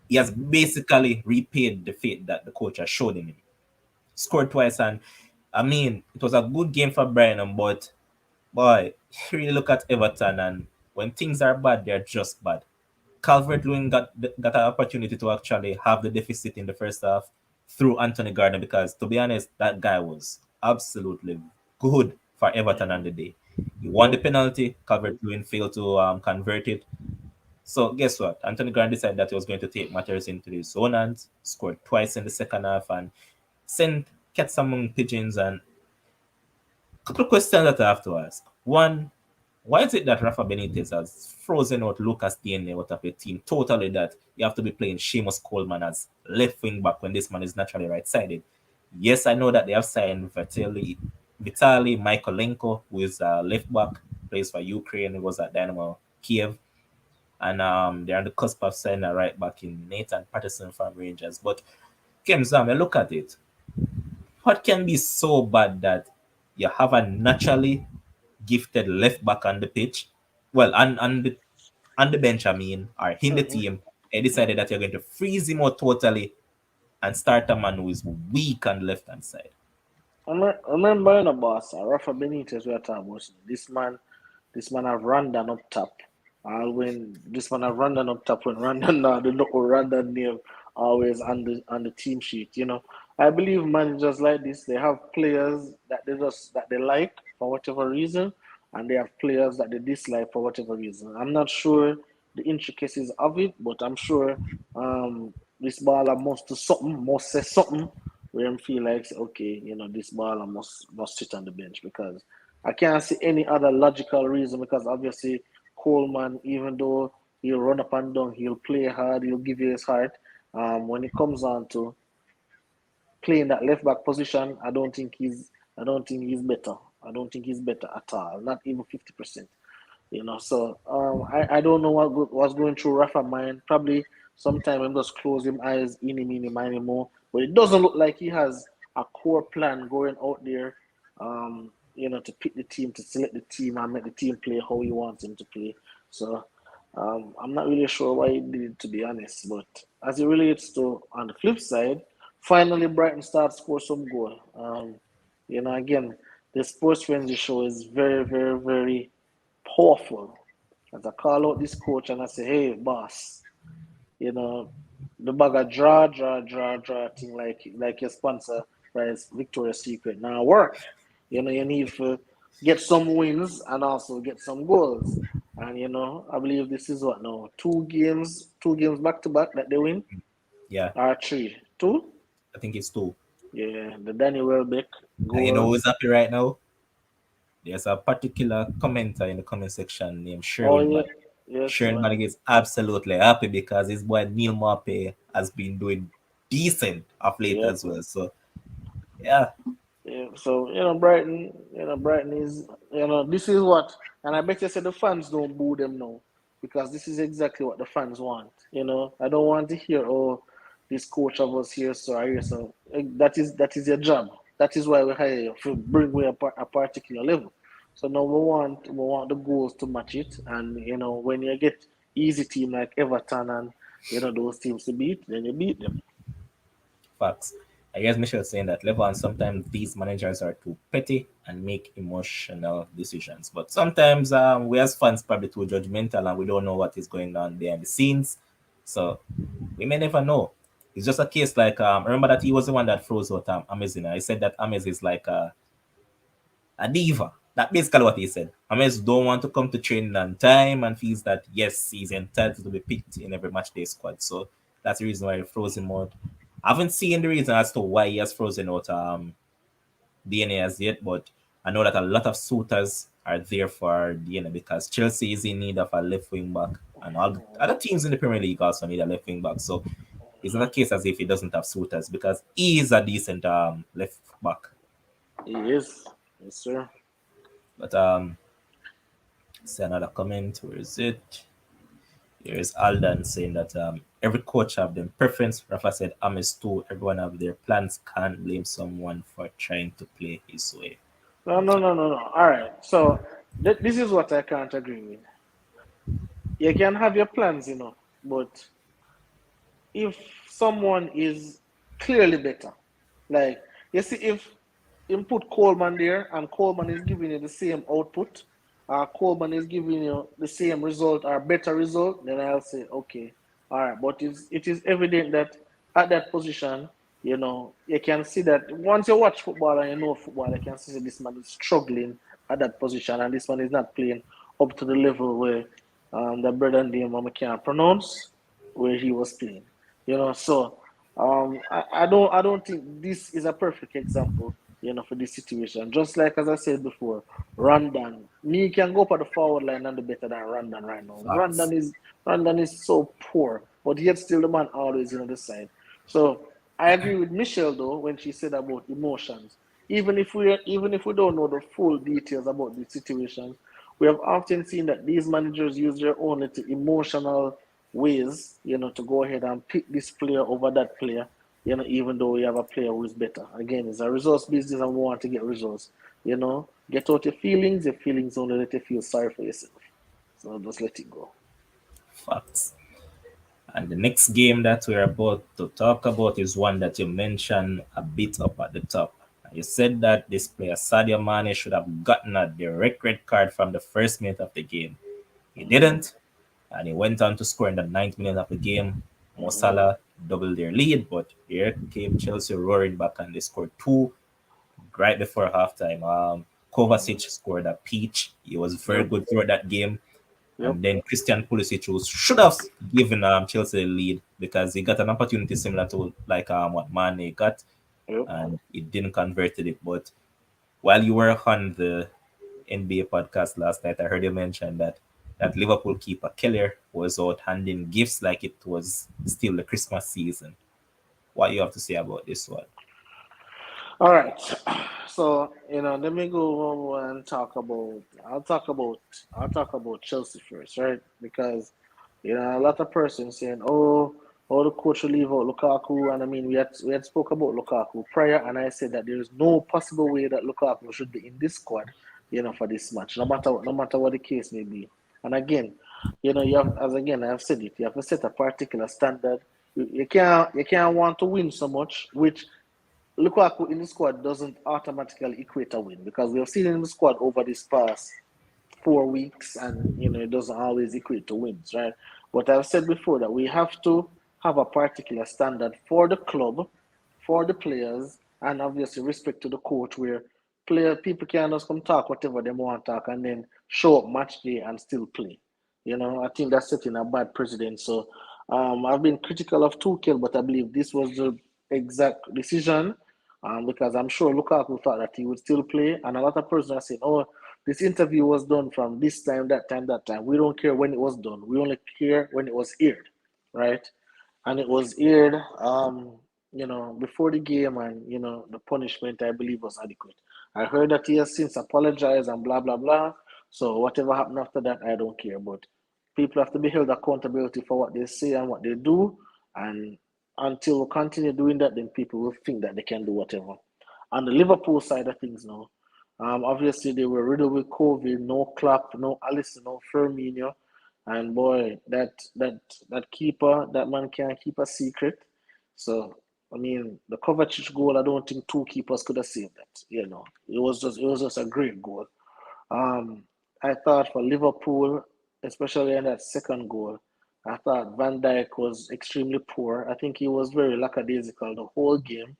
he has basically repaid the faith that the coach has showed in him. Scored twice, and I mean it was a good game for Brighton, but boy, you really look at Everton, and when things are bad, they're just bad. Calvert Lewin got an opportunity to actually have the deficit in the first half through Anthony Gardner because, to be honest, that guy was absolutely good for Everton on Mm-hmm. the day. He won the Yep. penalty. Calvert Lewin failed to convert it. So guess what? Anthony Gardner decided that he was going to take matters into his own hands, scored twice in the second half, and sent cats among pigeons. And a couple of questions that I have to ask. One, why is it that Rafa Benitez has frozen out Lucas Digne out of the team totally, that you have to be playing Seamus Coleman as left wing back when this man is naturally right sided? Yes, I know that they have signed Vertelli. Vitaly Mykolenko, who is a left back, plays for Ukraine. He was at Dynamo Kiev. And they're on the cusp of signing a right back in Nathan Patterson from Rangers. But Kim Zam, you look at it. What can be so bad that you have a naturally gifted left back on the pitch? Well, on the bench, I mean, or in the Mm-hmm. team, and decided Mm-hmm. that you're going to freeze him out totally and start a man who is weak on the left hand side. Remember, in the boss, Rafa Benitez, we are talking about this man have Randon up top. When this man have Randon up top, when Randon now the local Randon name always on the team sheet. I believe managers like this, they have players that they like for whatever reason, and they have players that they dislike for whatever reason. I'm not sure the intricacies of it, but I'm sure this baller must do something, must say something where him feel like okay, this baller must sit on the bench because I can't see any other logical reason because obviously Coleman, even though he'll run up and down, he'll play hard, he'll give you his heart. When it comes on to playing that left back position, I don't think he's better. I don't think he's better at all. Not even 50%. So I don't know what's going through Rafa's mind. Probably sometime I'm just close him eyes, in miny, more. But it doesn't look like he has a core plan going out there. To pick the team, to select the team, and make the team play how he wants him to play. So I'm not really sure why he did it, to be honest. But as it relates to on the flip side, finally Brighton starts score some goal. Again, the Sports Frenzy show is very, very, very powerful. As I call out this coach and I say, hey, boss, you know, the bag of draw thing like your sponsor, right? Victoria's Secret. Now work. You need to get some wins and also get some goals. And I believe this is what now? Two games back to back that they win? Yeah, Or three? Two? I think it's two. Yeah, the Danny Welbeck And you know goal. who's happy right now? There's a particular commenter in the comment section named Oh Sherwin yeah, Malik. yes, Sherwin man. Malik is absolutely happy because his boy Neil Mape has been doing decent of late Yep. as well. So yeah, Yeah, so Brighton is this is what, and I bet you say the fans don't boo them now because this is exactly what the fans want. I don't want to hear this coach of us here so that is your job. That is why we hire you to bring we a particular level. So now we want the goals to match it, and when you get easy team like Everton and those teams to beat, then you beat them. facts. I guess Michelle's saying that level and sometimes these managers are too petty and make emotional decisions. But sometimes we as fans probably too judgmental and we don't know what is going on behind the scenes. So we may never know. It's just a case like remember that he was the one that froze out Amazing. I said that Amazing is like a diva. That's basically what he said. Ames don't want to come to training on time and feels that yes, he's entitled to be picked in every match day squad. So that's the reason why he froze him out. I haven't seen the reason as to why he has frozen out DNA as yet, but I know that a lot of suitors are there for DNA because Chelsea is in need of a left wing back, and all the other teams in the Premier League also need a left wing back. So it's not a case as if he doesn't have suitors because he is a decent left back. He is, yes, sir. But see another comment. Where is it? Here is Aldan saying that every coach have their preference. Rafa said Ames too. Everyone have their plans. Can't blame someone for trying to play his way. No, no, no, no, no. All right. So this is what I can't agree with. You can have your plans, but if someone is clearly better, like you see, if you put Coleman there and Coleman is giving you the same output, Coleman is giving you the same result or better result, then I'll say okay, all right. But it is evident that at that position, you can see that once you watch football and you know football, you can see that this man is struggling at that position and this man is not playing up to the level where the brother name I can't pronounce where he was playing. So I don't think this is a perfect example, for this situation. Just like as I said before, Randon, me can go up at the forward line and do better than Randon right now. Facts. Randon is so poor, but yet still the man always on the side. So I agree with Michelle though when she said about emotions. even if we don't know the full details about the situation, we have often seen that these managers use their own little emotional ways, to go ahead and pick this player over that player, even though we have a player who is better. Again, it's a results business and we want to get results. Get out your feelings only let you feel sorry for yourself. So just let it go. Facts. And the next game that we're about to talk about is one that you mentioned a bit up at the top. You said that this player, Sadio Mane, should have gotten a direct red card from the first minute of the game. He Hmm. didn't, and he went on to score in the ninth minute of the game. Mo Hmm. Salah doubled their lead, but here came Chelsea roaring back and they scored two right before halftime. Kovacic Hmm. scored a peach. He was very Yep. good throughout that game. Yep. And then Christian Pulisic should have given Chelsea the lead because he got an opportunity similar to like what Mane got, Yep. and he didn't convert it. But while you were on the NBA podcast last night, I heard you mention that Liverpool keeper Keller was out handing gifts like it was still the Christmas season. What you have to say about this one? All right. So, let me go over and talk about I'll talk about Chelsea first, right? Because a lot of persons saying, "Oh, the coach will leave out Lukaku," and I mean, we had spoke about Lukaku prior, and I said that there is no possible way that Lukaku should be in this squad, for this match, no matter what the case may be. And again, you have, as again I have said it, you have to set a particular standard. You can't want to win so much, which Lukaku in the squad doesn't automatically equate a win, because we have seen in the squad over this past 4 weeks, and it doesn't always equate to wins, right? But I've said before that we have to have a particular standard for the club, for the players, and obviously respect to the coach, where people can just come talk whatever they want to talk and then show up match day and still play. I think that's setting a bad precedent. So I've been critical of Tuchel, but I believe this was the exact decision, because I'm sure Lukaku thought that he would still play, and a lot of persons are saying, "Oh, this interview was done from this time, that time, that time." We don't care when it was done. We only care when it was aired, right? And it was aired, before the game, and the punishment, I believe, was adequate. I heard that he has since apologized and blah blah blah. So whatever happened after that, I don't care. But people have to be held accountability for what they say and what they do, and until we continue doing that, then people will think that they can do whatever. On the Liverpool side of things now, obviously they were riddled with COVID, no Klopp, no Alisson, no Firmino, and boy, that keeper, that man can't keep a secret. So I mean, the Kovacic goal, I don't think two keepers could have saved that. It was just a great goal. Um, I thought for Liverpool, especially in that second goal, I thought Van Dijk was extremely poor. I think he was very lackadaisical the whole game.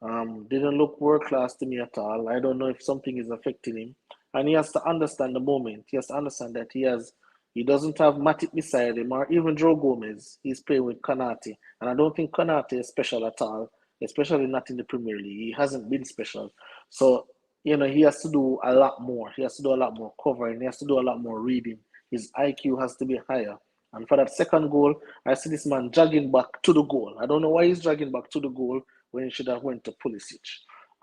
Didn't look world class to me at all. I don't know if something is affecting him, and he has to understand the moment. He has to understand that he doesn't have Matip beside him, or even Joe Gomez. He's playing with Konate, and I don't think Konate is special at all, especially not in the Premier League. He hasn't been special, so he has to do a lot more. He has to do a lot more covering. He has to do a lot more reading. His IQ has to be higher. And for that second goal, I see this man jogging back to the goal. I don't know why he's jogging back to the goal when he should have went to Pulisic.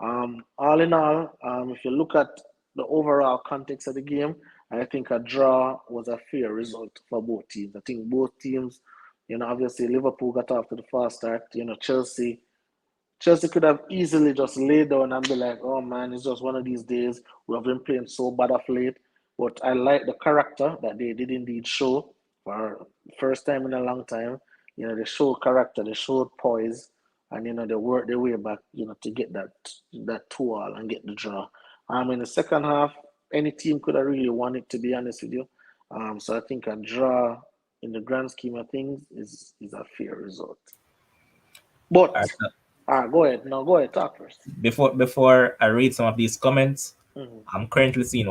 All in all, if you look at the overall context of the game, I think a draw was a fair result for both teams. I think both teams, obviously Liverpool got off to the fast start. Chelsea could have easily just laid down and be like, "Oh man, it's just one of these days. We have been playing so bad of late." But I like the character that they did indeed show for the first time in a long time. They showed character, they showed poise, and they worked their way back, to get that 2-2 and get the draw. In the second half, any team could have really won it, to be honest with you. So I think a draw, in the grand scheme of things, is a fair result. But go ahead. No, go ahead. Talk first. Before I read some of these comments, Hmm. I'm currently seeing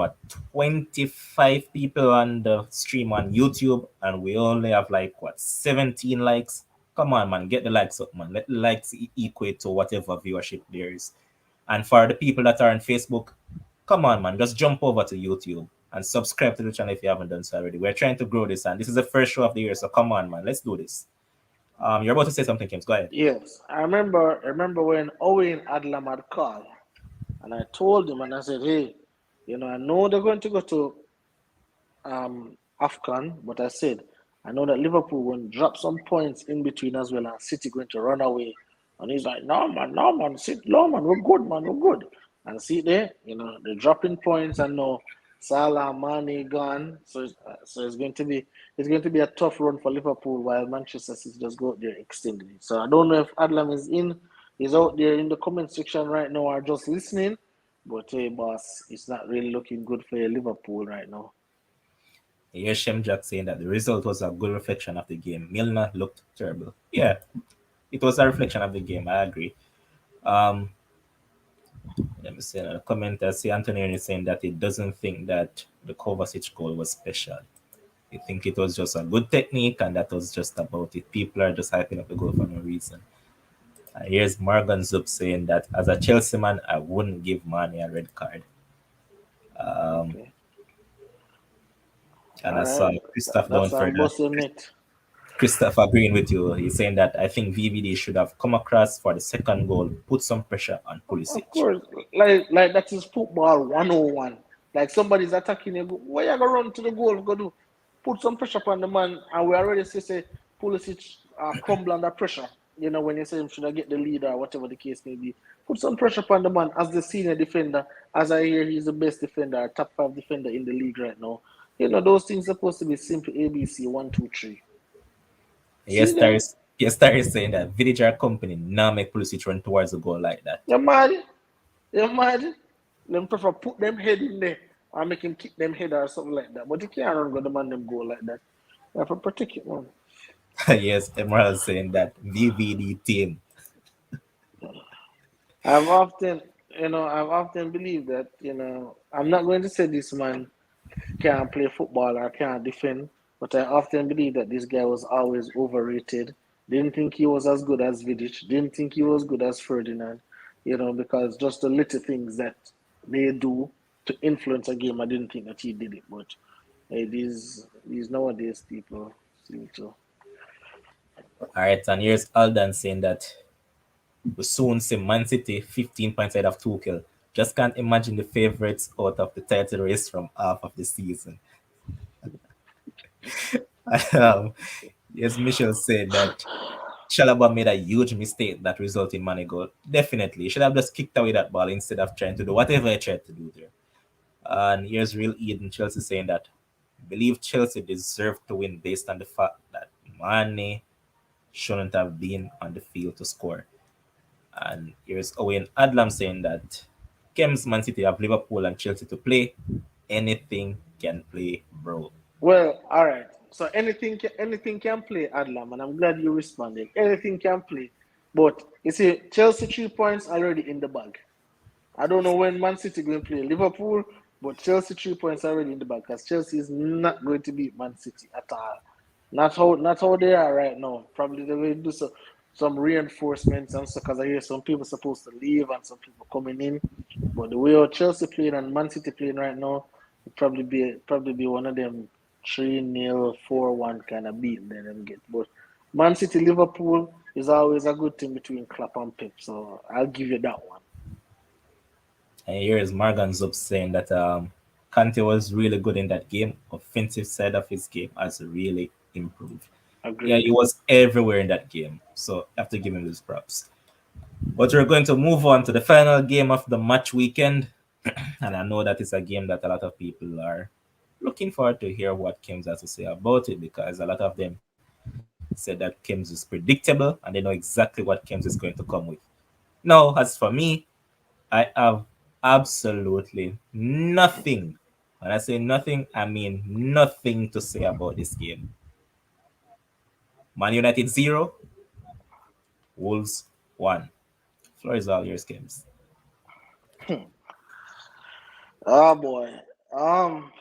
25 people on the stream on YouTube, and we only have 17 likes. Come on, man, get the likes up, man. Let the likes equate to whatever viewership there is. And for the people that are on Facebook, come on, man, just jump over to YouTube and subscribe to the channel if you haven't done so already. We're trying to grow this, and this is the first show of the year, so come on, man, let's do this. You're about to say something, Kim. Go ahead. Yes, I remember. When Owen Adlam had called, And I told him, and I said, hey, I know they're going to go to Afcon, but I said, I know that Liverpool will drop some points in between as well, and City going to run away. And he's like, no, man, no, man, we're good, man, we're good. And see there, they're dropping points, and no Salah, Mane gone, so it's going to be a tough run for Liverpool while Manchester City just go out there extending it. So I don't know if Adlam is out there in the comment section right now or just listening, but hey, boss, it's not really looking good for Liverpool right now. Here's Shem Jack saying that the result was a good reflection of the game. Milner looked terrible. Yeah, it was a reflection of the game. I agree. Um, Let me see a comment that see Anthony is saying that he doesn't think that the Kovacic goal was special. He think it was just a good technique and that was just about it. People are just hyping up the goal for no reason. And here's Morgan Zup saying that as a Chelsea man, I wouldn't give Mane a red card. Um, Okay. and I All saw right. Christoph down That's further. unfortunate. Christoph agreeing with you. He's saying that I think VVD should have come across for the second goal, put some pressure on Of Pulisic. course, like that is football 101. Like somebody's attacking you, where you gonna run to the goal? Go do put some pressure upon the man, and we already say Pulisic crumble under pressure. When you say him should I get the lead or whatever the case may be, put some pressure upon the man as the senior defender. As I hear, he's the best defender, top five defender in the league right now. Those things supposed to be simple ABC 1, 2, 3. See there, Yes, Terry is saying that Villager company now make Pulisic run towards the goal like that. you mad? You mad? Them prefer put them head in there or make him kick them head or something like that. But you can't run go the man them go like that. You have to protect it, man. Yes, Emerald is saying that VVD team. I've often, I've often believed that, I'm not going to say this man can't play football or can't defend, but I often believe that this guy was always overrated. Didn't think he was as good as Vidic. Didn't think he was good as Ferdinand. Because just the little things that they do to influence a game, I didn't think that he did it. But hey, these nowadays people seem to. All right, and here's Aldan saying that we soon see Man City 15 points ahead of Tuchel. Just can't imagine the favourites out of the title race from half of the season. um, yes, Michel said that Chalaba made a huge mistake that resulted in Mane goal. Definitely, he should have just kicked away that ball instead of trying to do whatever he tried to do there. And here's Real Eden Chelsea saying that believe Chelsea deserved to win based on the fact that Mane shouldn't have been on the field to score. And here's Owen Adlam saying that Kems Man City have Liverpool and Chelsea to play. Anything can play, bro. Well, all right. So anything can play, Adlam, and I'm glad you responded. Anything can play, but you see, Chelsea 3 points already in the bag. I don't know when Man City going to play Liverpool, but Chelsea 3 points already in the bag because Chelsea is not going to beat Man City at all. Not how they are right now. Probably they will do some reinforcements and stuff because I hear some people supposed to leave and some people coming in. But the way Chelsea playing and Man City playing right now, it probably be one of them 3-0, 4-1 kind of beating that them get. But Man City Liverpool is always a good thing between Klopp and Pep, so I'll give you that one. And here is Morgan Zup saying that Kante was really good in that game. Offensive side of his game has really improved. Yeah, he Agreed. was everywhere in that game. So I have to give him those props. But we're going to move on to the final game of the match weekend. And I know that it's a game that a lot of people are looking forward to hear what Kims has to say about it because a lot of them said that Kims is predictable and they know exactly what Kims is going to come with. Now, as for me, I have absolutely nothing. When I say nothing, I mean nothing to say about this game. Man United 0, Wolves 1. Floor is all yours, Kims. Oh boy. Um,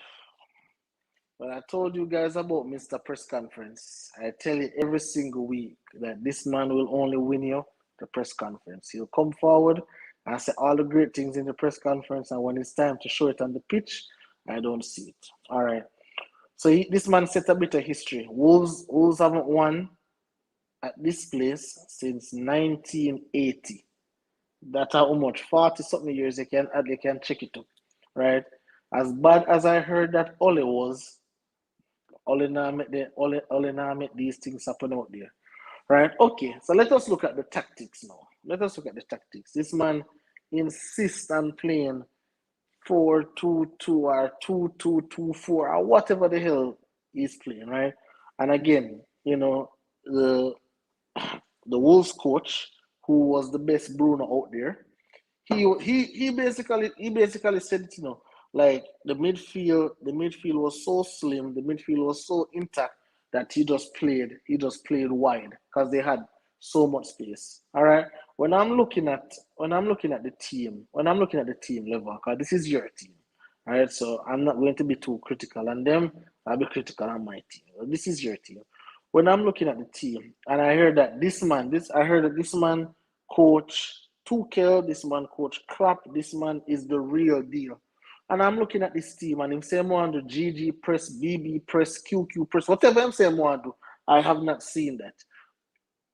when I told you guys about Mr. Press Conference, I tell you every single week that this man will only win you the press conference. He'll come forward and say all the great things in the press conference, and when it's time to show it on the pitch, I don't see it. All right. So this man set a bit of history. Wolves haven't won at this place since 1980. That's how much 40 something years they can check it up, right? As bad as I heard that Ole was, Ole now make these things happen out there. Right? Okay, so let us look at the tactics now. Let us look at the tactics. This man insists on playing 4-2-2 or 2-2-2-4 or whatever the hell he's playing, right? And again, the the Wolves coach, who was the best Bruno out there, he basically said, like the midfield was so slim, the midfield was so intact that he just played wide because they had so much space. All right. When I'm looking at the team level, because this is your team. All right. So I'm not going to be too critical on them. I'll be critical on my team. This is your team. When I'm looking at the team, and I heard that this man coach Tuchel, this man coach Klopp, this man is the real deal. And I'm looking at this team, and him say more do GG press, BB press, QQ press, whatever I'm saying more do. I have not seen that.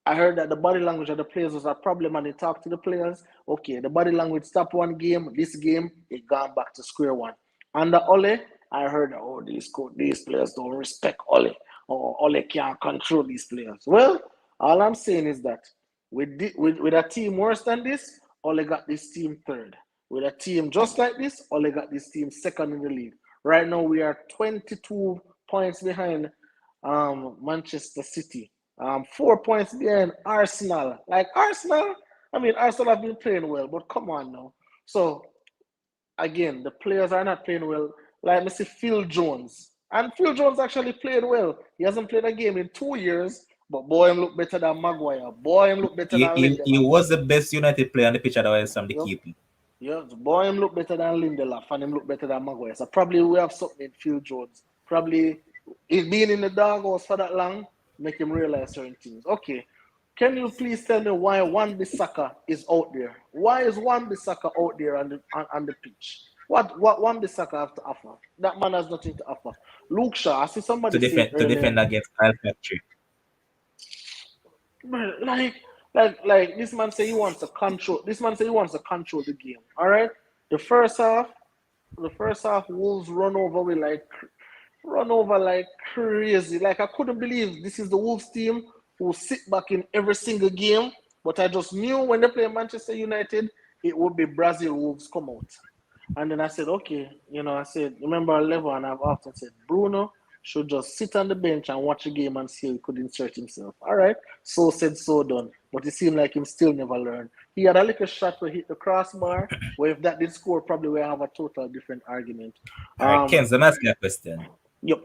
I heard that the body language of the players was a problem, and they talked to the players. Okay, the body language stopped one game. This game, it gone back to square one. Under Ole, I heard, these players don't respect Ole, or Ole can't control these players. Well, all I'm saying is that with a team worse than this, Ole got this team third. With a team just like this, Ole got this team second in the league. Right now, we are 22 points behind Manchester City. 4 points behind Arsenal. Like Arsenal, I mean, Arsenal have been playing well, but come on now. So again, the players are not playing well. Like Mr. Phil Jones, and Phil Jones actually played well. He hasn't played a game in 2 years, but boy, him look better than Maguire. Boy, him look better than He Lindelof. was the best United player on the pitch, otherwise from the Yep. keeper. Yeah, the boy him look better than Lindelof, and him look better than Maguire. So probably we have something in Phil Jones. Probably it being in the doghouse for that long make him realize certain things. Okay, can you please tell me why Wan-Bissaka is out there? Why is Wan-Bissaka out there on the pitch? What Wan-Bissaka have to offer? That man has nothing to offer. Luke Shaw, I see To somebody say it defend to earlier. defend against Kyle Factory. Like, like this man say he wants to control. This man say he wants to control the game. All right. The first half, Wolves run over like crazy. Like I couldn't believe this is the Wolves team who sit back in every single game. But I just knew when they play Manchester United, it would be Brazil Wolves come out. And then I said, okay, I said, remember level, and I've often said Bruno should just sit on the bench and watch the game and see if he could insert himself. All right. So said, so done. But it seemed like him still never learned. He had a little shot to hit the crossbar, where if that did score, probably we have a total different argument. All right, Um, Ken, let me ask you a question. yep,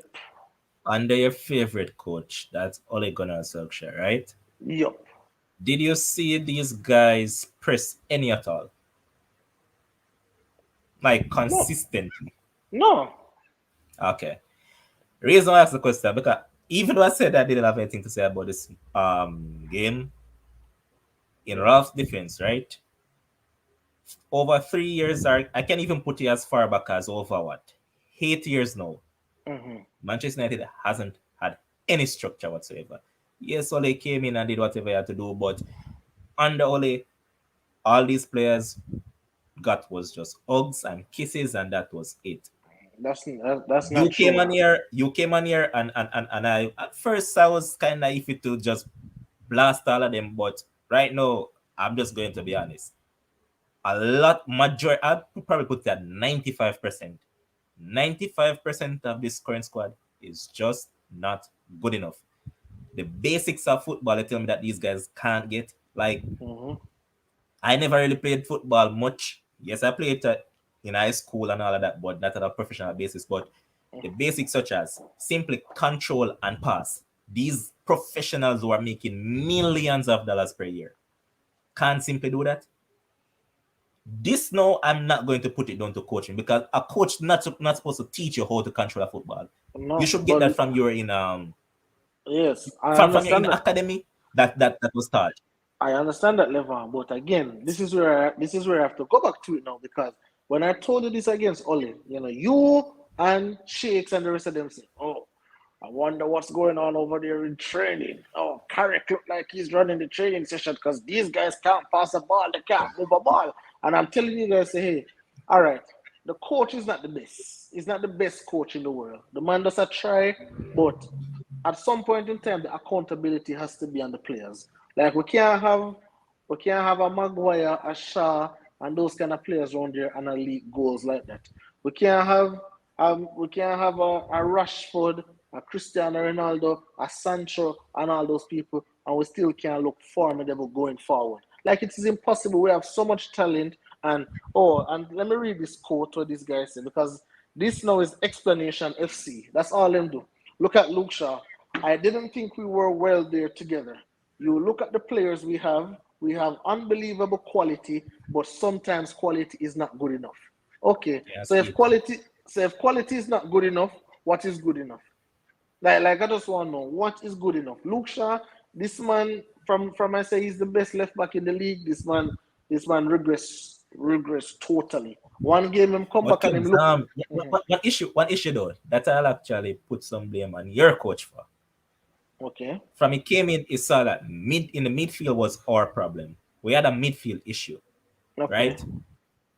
Under your favorite coach, that's Ole Gunnar Solskjaer, right? yep. Did you see these guys press any at all? Like No, consistently? no. Okay. Reason why I asked the question, because even though I said I didn't have anything to say about this game, in Ralph's defense, right? Over 3 years, or I can't even put it as far back as over what? 8 years now. Mm-hmm. Manchester United hasn't had any structure whatsoever. Yes, Ole came in and did whatever he had to do, but under Ole, all these players got was just hugs and kisses, and that was it. That's not true. You came on here, and I at first I was kind of iffy to just blast all of them, but right now I'm just going to be honest. I'd probably put that 95%. 95% of this current squad is just not good enough. The basics of football, they tell me that these guys can't get. Like, Mm-hmm. I never really played football much. Yes, I played in high school and all of that, but not on a professional basis. But the basics, such as simply control and pass, these professionals who are making millions of dollars per year can't simply do that. This now, I'm not going to put it down to coaching, because a coach not supposed to teach you how to control a football. You No, should get that but from your yes, I from your in understand that. academy that was taught. I understand that level, but again, this is where I have to go back to it now, because when I told you this against Oli, you and Shakes and the rest of them say, "Oh, I wonder what's going on over there in training. Oh, Carrick look like he's running the training session because these guys can't pass a ball, they can't move a ball. And I'm telling you guys, say, hey, all right, the coach is not the best. He's not the best coach in the world. The man does a try, but at some point in time, the accountability has to be on the players. Like we can't have a Maguire, a Shaw, and those kind of players around there and a league goals like that. We can't have a Rashford, a Cristiano Ronaldo, a Sancho, and all those people, and we still can't look formidable going forward. Like it is impossible. We have so much talent, and let me read this quote what this guy said because this now is explanation FC. That's all them do. Look at Luke Shaw. I didn't think we were well there together. You look at the players we have. We have unbelievable quality, but sometimes quality is not good enough. Okay, Yeah, so if speak. quality is not good enough, what is good enough? Like I just want to know what is good enough. Luke Shaw, this man from I say he's the best left back in the league. This man regress totally. One game him come But back and him Kings, look. yeah, Mhm. one issue though that I'll actually put some blame on your coach for. Okay, From he came in, he saw that mid in the midfield was our problem. We had a midfield issue, okay, right?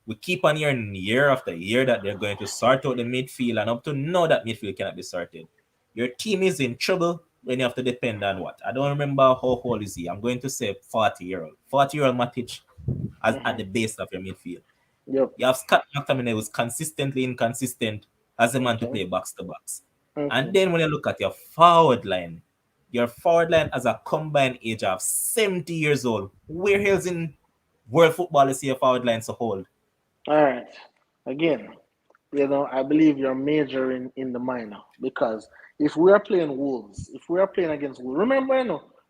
We keep on hearing year after year that they're going to sort out the midfield, and up to now that midfield cannot be sorted. Your team is in trouble when you have to depend on what? I don't remember how old is he. I'm going to say 40-year-old. 40-year-old Matic as at hmm, the base of your midfield. yep, You have Scott McTominay who's consistently inconsistent as a man to okay, play box to box. And okay. then when you look at your forward line has a combined age of 70 years old. Where else in world football is your forward line so old? All right. Again, I believe you're majoring in the minor because if we are playing Wolves, if we are playing against Wolves, remember,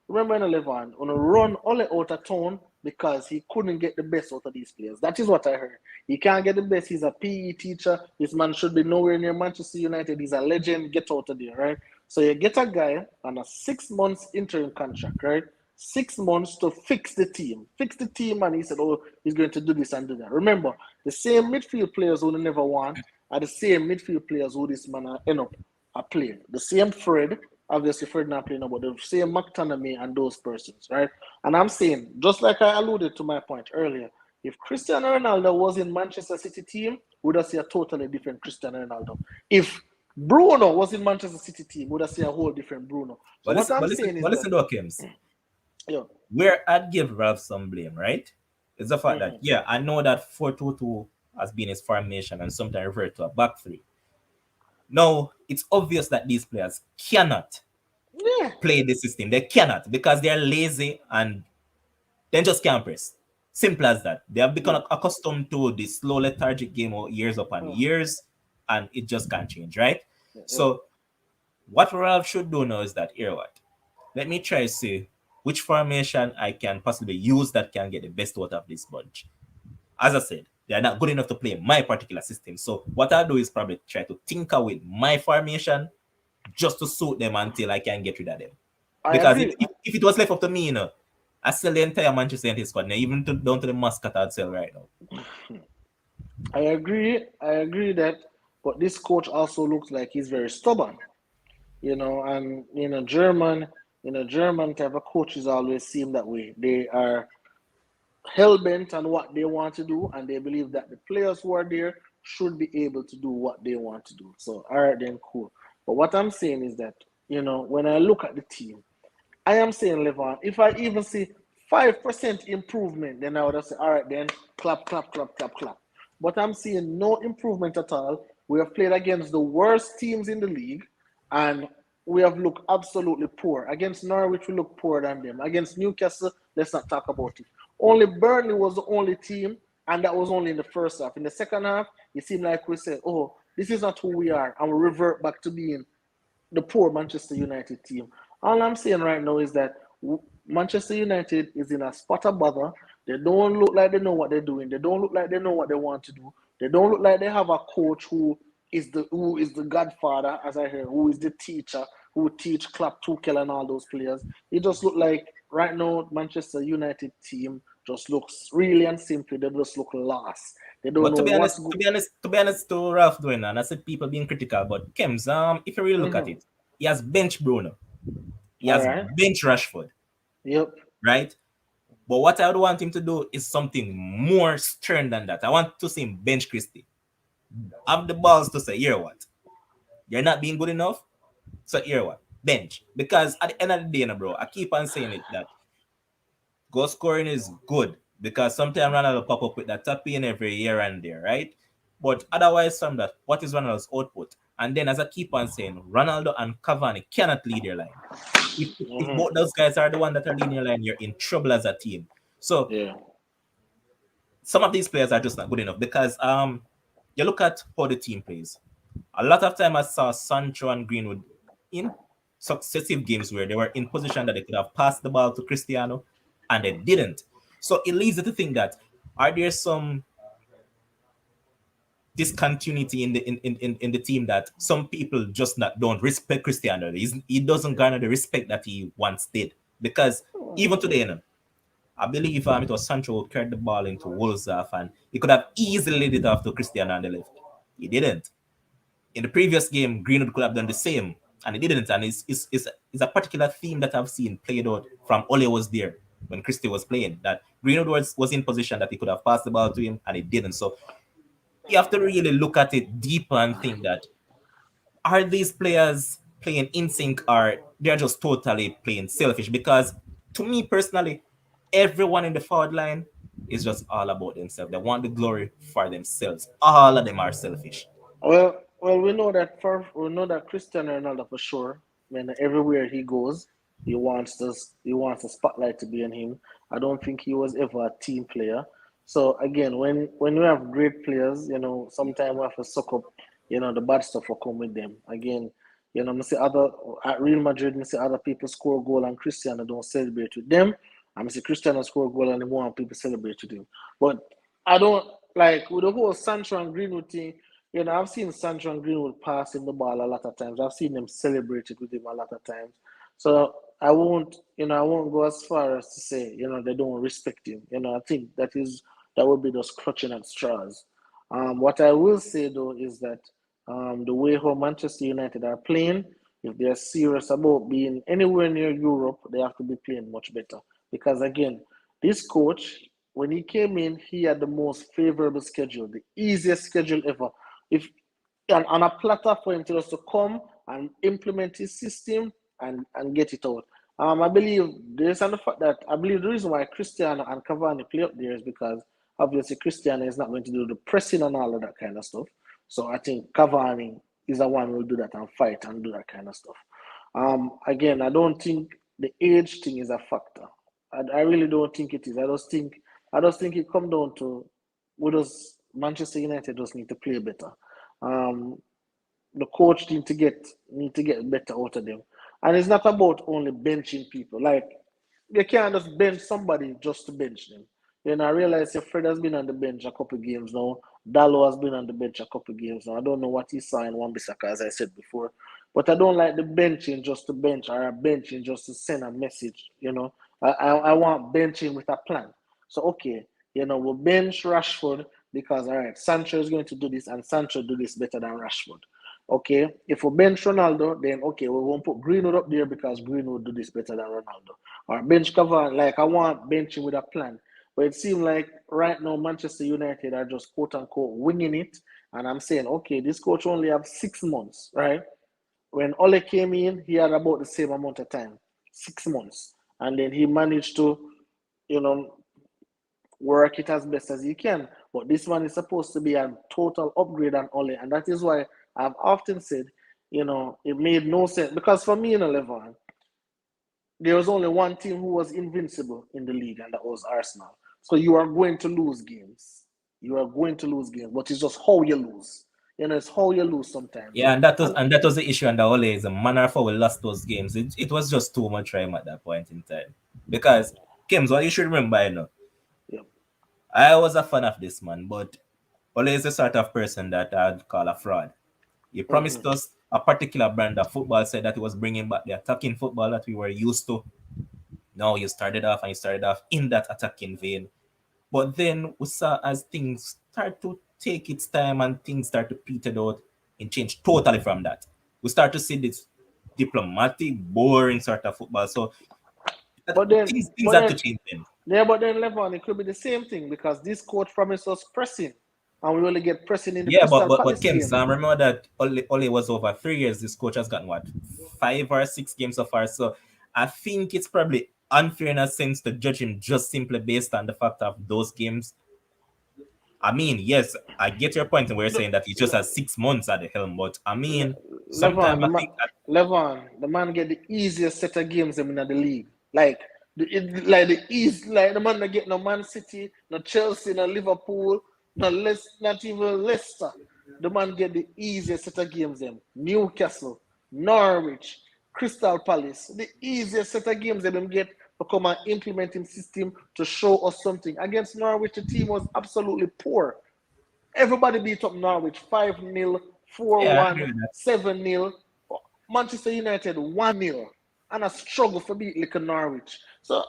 Levan, on a run all out of town because he couldn't get the best out of these players. That is what I heard. He can't get the best. He's a PE teacher. This man should be nowhere near Manchester United. He's a legend. Get out of there, right? So you get a guy on a 6 months interim contract, right? 6 months to fix the team, and he said, "Oh, he's going to do this and do that." Remember, the same midfield players who they never want are the same midfield players who this man end up playing. The same Fred, obviously Fred not playing, but the same McTominay and those persons, right? And I'm saying, just like I alluded to my point earlier, if Cristiano Ronaldo was in Manchester City team, we'd have see a totally different Cristiano Ronaldo. If Bruno was in Manchester City team, we'd have see a whole different Bruno. So But what listen, I'm but listen, saying is but that, listen though, Kims. yeah, Where I'd give Ralph some blame, right? Is the fact that mm-hmm, yeah, I know that 4-2-2 has been his formation and sometimes referred to a back three. Now it's obvious that these players cannot yeah, play the system. They cannot because they're lazy and then just can't press. Simple as that. They have yeah, become accustomed to the slow lethargic game of years upon yeah, years, and it just can't change, right? yeah. So what Ralph should do now is that here what? Let me try to see which formation I can possibly use that can get the best out of this bunch. As I said, they are not good enough to play my particular system. So what I'll do is probably try to tinker with my formation just to suit them until I can get rid of them. I Because if, agree. if, if it was left up to me, I sell the entire Manchester United squad now, even down to the mascot I'd sell right now. I agree. I agree that, but this coach also looks like he's very stubborn, and German type of coaches always seem that way. They are hell bent on what they want to do, and they believe that the players who are there should be able to do what they want to do. So, all right, then cool. But what I'm saying is that, when I look at the team, I am saying, Levon, if I even see 5% improvement, then I would have said, all right, then clap, clap, clap, clap, clap. But I'm seeing no improvement at all. We have played against the worst teams in the league, and we have looked absolutely poor. Against Norwich, we look poorer than them. Against Newcastle, let's not talk about it. Only Burnley was the only team, and that was only in the first half. In the second half, it seemed like we said, oh, this is not who we are, and we revert back to being the poor Manchester United team. All I'm saying right now is that Manchester United is in a spot of bother. They don't look like they know what they're doing. They don't look like they know what they want to do. They don't look like they have a coach who is the godfather, as I hear, who is the teacher, who teach Klopp, Tuchel, and all those players. It just look like right now Manchester United team just looks really and simply they just look lost. They don't But know to be what's honest, good. to Ralph doing, and I said people being critical, but Kems, if you really look at Mm-hmm. it, he has bench Bruno. He All has right. bench Rashford, Yep. right? But what I would want him to do is something more stern than that. I want to see him bench Christie. Have the balls to say, here what? You're not being good enough? So here what? Bench. Because at the end of the day, bro, I keep on saying it that goal scoring is good because sometimes Ronaldo pop up with that tap in every year and there, right? But otherwise, from that, what is Ronaldo's output? And then, as I keep on saying, Ronaldo and Cavani cannot lead your line. If Mm-hmm. both those guys are the one that are leading your line, you're in trouble as a team. So Yeah. some of these players are just not good enough because you look at how the team plays. A lot of time I saw Sancho and Greenwood in successive games where they were in position that they could have passed the ball to Cristiano and they didn't. So it leads you to think that are there some discontinuity in the team that some people just not don't respect Cristiano. He doesn't garner the respect that he once did. Because even today, I believe it was Sancho who carried the ball into Wolves and he could have easily laid it off to Cristiano on the left. He didn't. In the previous game, Greenwood could have done the same, and he didn't. And it's a particular theme that I've seen played out from Ole was there when Christie was playing. That Greenwood was in position that he could have passed the ball to him, and he didn't. So you have to really look at it deeper and think that are these players playing in sync or they're just totally playing selfish? Because to me personally, everyone in the forward line is just all about themselves. They want the glory for themselves. All of them are selfish. Well, we know that Cristiano Ronaldo for sure. When everywhere he goes, he wants the spotlight to be on him. I don't think he was ever a team player. So again, when you have great players, sometimes we have to suck up, the bad stuff will come with them. Again, I see other at Real Madrid, I see other people score a goal and Cristiano don't celebrate with them. I see Cristiano score a goal and more people celebrate with him. But I don't like with the whole Sancho and Greenwood thing. I've seen Sancho and Greenwood pass him the ball a lot of times. I've seen them celebrate it with him a lot of times. So I won't go as far as to say, they don't respect him. I think that would be just clutching at straws. What I will say though is that the way how Manchester United are playing, if they're serious about being anywhere near Europe, they have to be playing much better. Because again, this coach, when he came in, he had the most favorable schedule, the easiest schedule ever. If on a platter for him to just to come and implement his system and get it out. I believe there's and the fact that I believe the reason why Cristiano and Cavani play up there is because obviously Cristiano is not going to do the pressing and all of that kind of stuff. So I think Cavani is the one who will do that and fight and do that kind of stuff. Again, I don't think the age thing is a factor. I really don't think it is. I just think it come down to we just Manchester United just need to play better. Um, the coach need to get better out of them. And it's not about only benching people. Like you can't just bench somebody just to bench them. I realize your Fred has been on the bench a couple of games now. Dallo has been on the bench a couple of games now. I don't know what he saw in Wan-Bissaka, as I said before. But I don't like the benching just to bench or a benching just to send a message. I want benching with a plan. So okay, we'll bench Rashford because all right, Sancho is going to do this and Sancho do this better than Rashford. Okay, if we bench Ronaldo, then okay, we won't put Greenwood up there because Greenwood do this better than Ronaldo. Or bench cover, like I want benching with a plan. But it seems like right now Manchester United are just quote unquote winging it. And I'm saying, okay, this coach only have 6 months, right? When Ole came in, he had about the same amount of time, 6 months. And then he managed to, you know, work it as best as he can. But this one is supposed to be a total upgrade on Ole. And that is why I've often said, it made no sense. Because for me in 11, there was only one team who was invincible in the league, and that was Arsenal. So you are going to lose games. You are going to lose games, but it's just how you lose. It's how you lose sometimes. Yeah, and that was And and that was the issue. And the Ole is the manner of how we lost those games. It was just too much for him at that point in time. Because Kims, what you should remember, yeah, I was a fan of this man, but Ole is the sort of person that I'd call a fraud. He mm-hmm. promised us a particular brand of football, said that he was bringing back the attacking football that we were used to. Now you started off in that attacking vein. But then we saw as things start to take its time and things start to peter out and change totally from that. We start to see this. diplomatic, boring sort of football. So But then, things but have to then, change then. yeah, but then, Levon, it could be the same thing because this coach promised us pressing, and we only get pressing in the Yeah, Crystal but Palace Kim, game. Sam, remember that only was over 3 years. This coach has gotten what, 5 or 6 games so far. So I think it's probably unfair in a sense to judge him just simply based on the fact of those games. I mean, yes, I get your point, and we're saying that he just has 6 months at the helm. But I mean, Levon, sometimes I think that The man get the easiest set of games them in the league. Like the man that get no Man City, no Chelsea, no Liverpool, not even Leicester. The man get the easiest set of games them. Newcastle, Norwich, Crystal Palace. The easiest set of games them get to come and implement him system to show us something. Against Norwich, the team was absolutely poor. Everybody beat up Norwich 5-0, yeah, I 4-1, agree with that. 7-0. Manchester United 1-0. And a struggle for beat like Norwich. So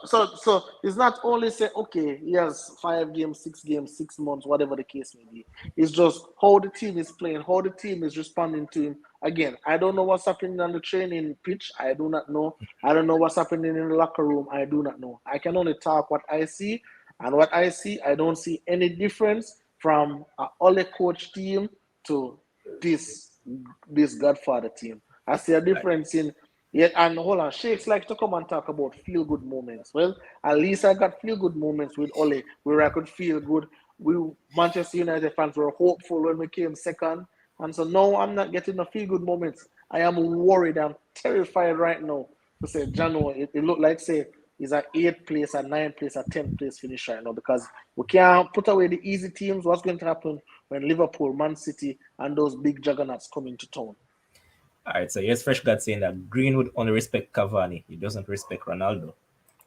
it's not only say, okay, he has 5 games, 6 games, 6 months, whatever the case may be. It's just how the team is playing, how the team is responding to him. Again, I don't know what's happening on the training pitch. I do not know. I don't know what's happening in the locker room. I do not know. I can only talk what I see. And what I see, I don't see any difference from a Ole coach team to this this Godfather team. I see a difference in yeah, and hold on, Shakes like to come and talk about feel good moments. Well, at least I got feel good moments with Ole where I could feel good. We Manchester United fans were hopeful when we came second. And so no, I'm not getting the feel good moments. I am worried. I'm terrified right now to say Jano, it looked like say is a 8th place, a 9th place, a 10th place finish right now because we can't put away the easy teams. What's going to happen when Liverpool, Man City, and those big juggernauts come into town? All right, so here's Fresh God saying that Greenwood only respect Cavani. He doesn't respect Ronaldo.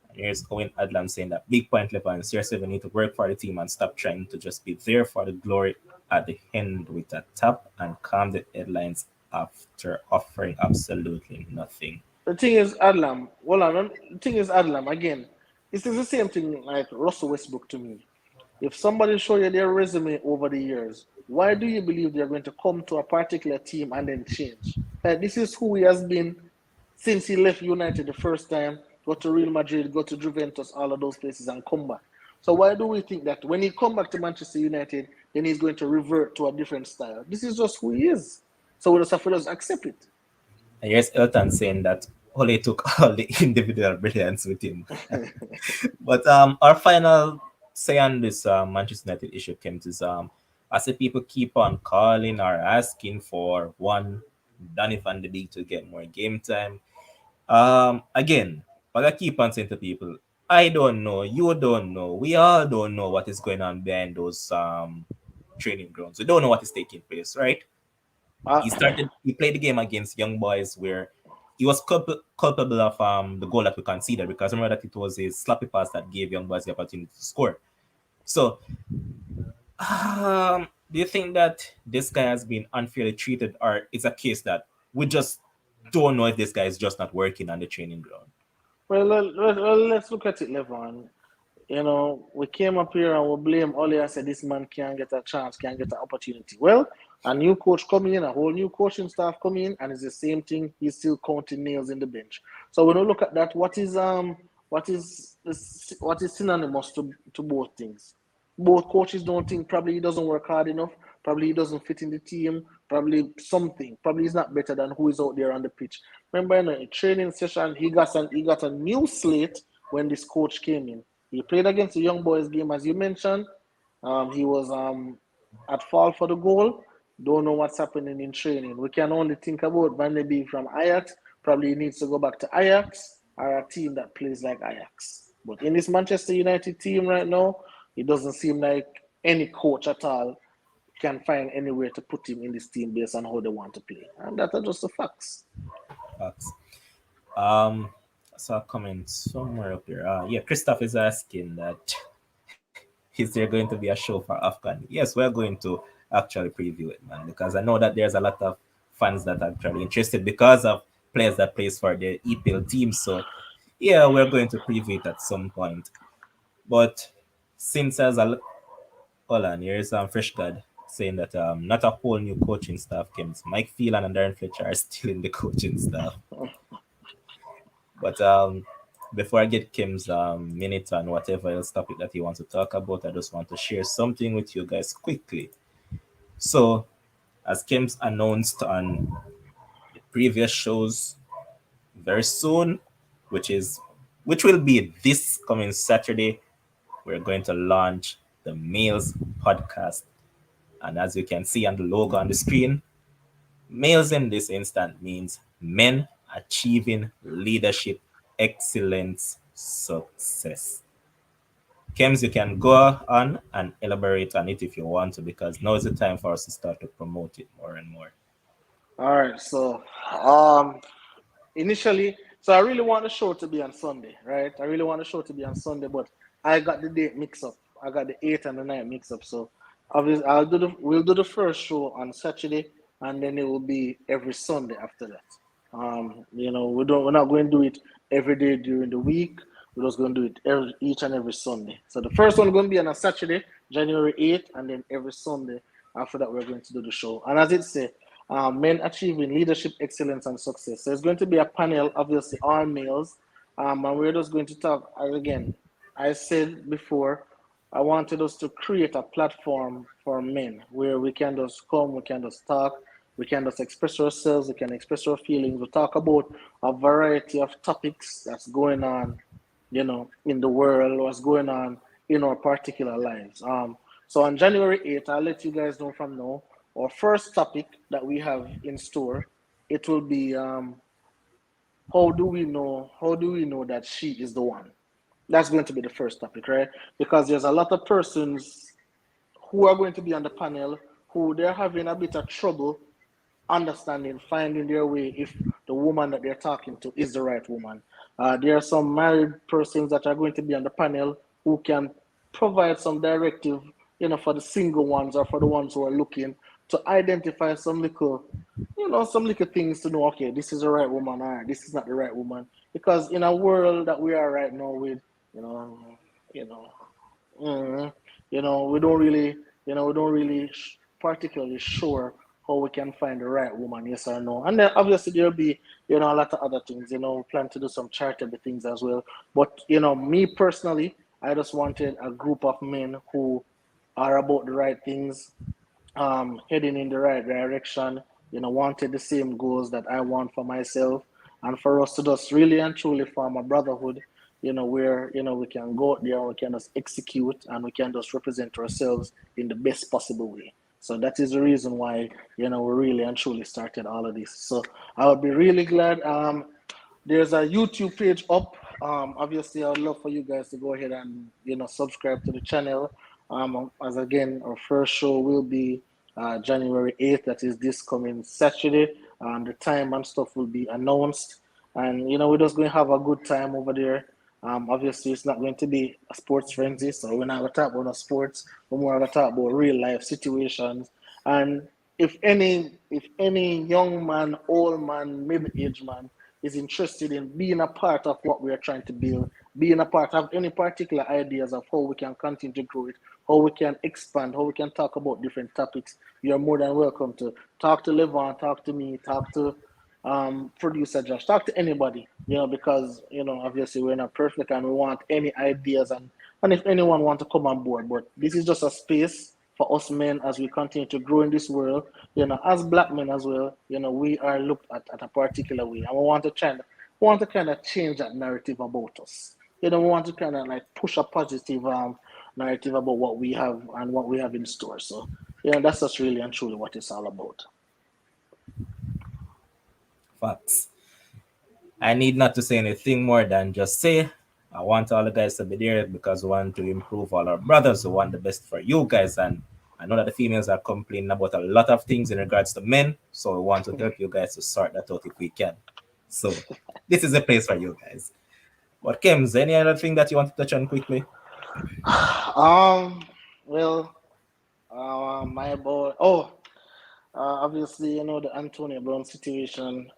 And here's Owen Adlam saying that big point level and CR7 need to work for the team and stop trying to just be there for the glory at the end with a tap and calm the headlines after offering absolutely nothing. The thing is, Adlam, well, the thing is, Adlam, again, this is the same thing like Russell Westbrook to me. If somebody show you their resume over the years, why do you believe they're going to come to a particular team and then change? Like, this is who he has been since he left United the first time, go to Real Madrid, go to Juventus, all of those places, and come back. So why do we think that when he come back to Manchester United, then he's going to revert to a different style? This is just who he is. So we just have to just accept it. And here's Elton saying that Ole took all the individual brilliance with him. But our final say on this Manchester United issue comes is I see people keep on calling or asking for one Danny Van de Beek to get more game time. Again, but I keep on saying to people, I don't know, you don't know, we all don't know what is going on behind those training grounds. We don't know what is taking place, right? Uh, He played the game against Young Boys where he was culpable of the goal that we conceded because remember that it was a sloppy pass that gave Young Boys the opportunity to score. So, do you think that this guy has been unfairly treated, or it's a case that we just don't know if this guy is just not working on the training ground? let's look at it, Levon. We came up here and we blame Ole and said this man can't get a chance, can't get an opportunity. Well, a new coach coming in, a whole new coaching staff coming in, and it's the same thing. He's still counting nails in the bench. So when we look at that, what is synonymous to both things? Both coaches don't think probably he doesn't work hard enough, probably he doesn't fit in the team, probably something, probably he's not better than who is out there on the pitch. Remember in a training session, he got a new slate when this coach came in. He played against the Young Boys game, as you mentioned. He was at fault for the goal. Don't know what's happening in training. We can only think about Van de Beek from Ajax. Probably he needs to go back to Ajax or a team that plays like Ajax. But in this Manchester United team right now, it doesn't seem like any coach at all can find anywhere to put him in this team based on how they want to play. And that are just the facts. Facts. Um, I saw a comment somewhere up here. Yeah, Christoph is asking that is there going to be a show for Afcon? Yes, we're going to actually preview it, man, because I know that there's a lot of fans that are actually interested because of players that plays for the EPL team. So yeah, we're going to preview it at some point. But since as a hold on, here's Fresh God. saying that not a whole new coaching staff came. Mike Phelan and Darren Fletcher are still in the coaching staff. But before I get Kim's minute and whatever else topic that he wants to talk about, I just want to share something with you guys quickly. So, as Kim's announced on the previous shows, very soon, which is which will be this coming Saturday, we're going to launch the Males podcast. And as you can see on the logo on the screen, males in this instant means men achieving leadership, excellence, success. Kems, you can go on and elaborate on it if you want to, because now is the time for us to start to promote it more and more. All right, so um, initially, so I really want the show to be on Sunday, right? I really want the show to be on Sunday, but I got the date mixed up. I got the 8th and the 9th mixed up. So obviously, we'll do the first show on Saturday, and then it will be every Sunday after that. We're not going to do it every day during the week. We're just going to do it each and every Sunday. So the first one going to be on a Saturday, January 8th, and then every Sunday after that we're going to do the show. And as it says, men achieving leadership, excellence, and success. So it's going to be a panel, obviously all males, and we're just going to talk. Again, I said before, I wanted us to create a platform for men where we can just come, we can just talk, we can just express ourselves, we can express our feelings. We talk about a variety of topics that's going on, in the world, what's going on in our particular lives. So on January 8th, I'll let you guys know from now. Our first topic that we have in store, it will be how do we know that she is the one? That's going to be the first topic, right? Because there's a lot of persons who are going to be on the panel who they're having a bit of trouble understanding, finding their way if the woman that they're talking to is the right woman. There are some married persons that are going to be on the panel who can provide some directive, for the single ones or for the ones who are looking to identify some little things to know, okay, this is the right woman or this is not the right woman. Because in a world that we are right now with, you know, you know, mm, we don't really particularly sure how we can find the right woman, yes or no. And then obviously there'll be, a lot of other things, we plan to do some charitable things as well. But, me personally, I just wanted a group of men who are about the right things, heading in the right direction, wanted the same goals that I want for myself, and for us to just really and truly form a brotherhood, where, we can go out there and we can just execute and we can just represent ourselves in the best possible way. So that is the reason why, we really and truly started all of this. So I would be really glad. There's a YouTube page up. Obviously, I would love for you guys to go ahead and subscribe to the channel. As again, our first show will be January 8th. That is this coming Saturday. The time and stuff will be announced, and we're just going to have a good time over there. Obviously, it's not going to be a sports frenzy, so we're not going to talk about no sports. We're more going to talk about real life situations. And if any young man, old man, middle-aged man is interested in being a part of what we are trying to build, being a part of any particular ideas of how we can continue to grow it, how we can expand, how we can talk about different topics, you're more than welcome to talk to Levon, talk to me, talk to producer Josh, talk to anybody, because obviously we're not perfect and we want any ideas, and if anyone want to come on board. But this is just a space for us men as we continue to grow in this world, as black men as well, we are looked at a particular way, and we want to kind of change that narrative about us. We want to kind of like push a positive narrative about what we have and what we have in store. So, that's just really and truly what it's all about. Facts. I need not to say anything more than just say I want all the guys to be there because we want to improve all our brothers. We want the best for you guys. And I know that the females are complaining about a lot of things in regards to men. So we want to help you guys to sort that out if we can. So this is a place for you guys. But Kems, any other thing that you want to touch on quickly? Well, my boy. Oh, obviously, the Antonio Brown situation.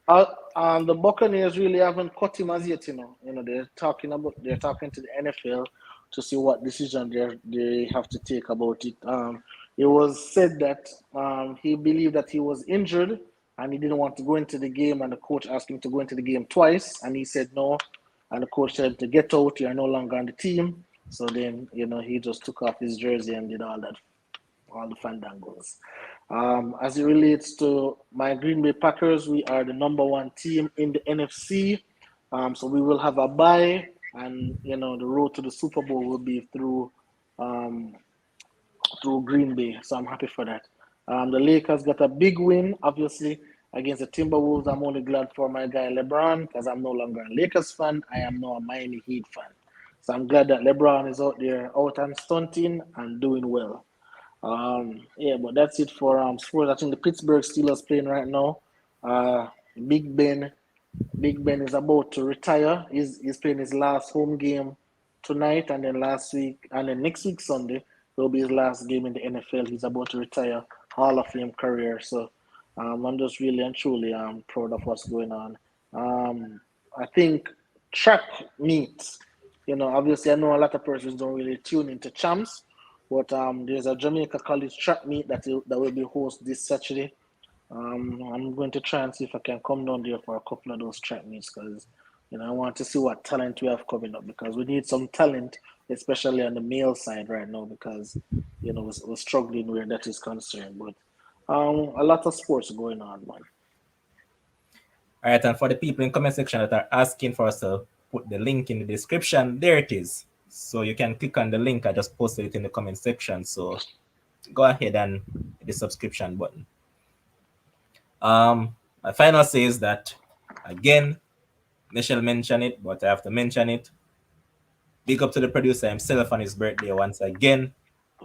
The Buccaneers really haven't cut him as yet. They're talking to the NFL to see what decision they have to take about it. It was said that he believed that he was injured and he didn't want to go into the game, and the coach asked him to go into the game twice, and he said no. And the coach said to get out, you are no longer on the team. So then, he just took off his jersey and did all the fandangos. As it relates to my Green Bay Packers, we are the number one team in the NFC. So we will have a bye, and the road to the Super Bowl will be um, through Green Bay. So I'm happy for that. The Lakers got a big win, obviously, against the Timberwolves. I'm only glad for my guy LeBron because I'm no longer a Lakers fan. I am now a Miami Heat fan. So I'm glad that LeBron is out there, out and stunting and doing well. Yeah, but that's it for sports. I think the Pittsburgh Steelers playing right now. Uh, Big Ben, Big Ben is about to retire. He's playing his last home game tonight, and then last week, and then next week Sunday will be his last game in the NFL. He's about to retire, Hall of Fame career. So, I'm just really and truly proud of what's going on. I think track meets. Obviously, I know a lot of persons don't really tune into champs, but there's a Jamaica College track meet that will be hosted this Saturday. I'm going to try and see if I can come down there for a couple of those track meets because, I want to see what talent we have coming up because we need some talent, especially on the male side right now because, we're struggling where that is concerned. But a lot of sports going on, man. All right, and for the people in comment section that are asking for us to put the link in the description, there it is. So you can click on the link. I just posted it in the comment section. So go ahead and hit the subscription button. My final says that again, Michelle mentioned it, but I have to mention it. Big up to the producer himself on his birthday once again.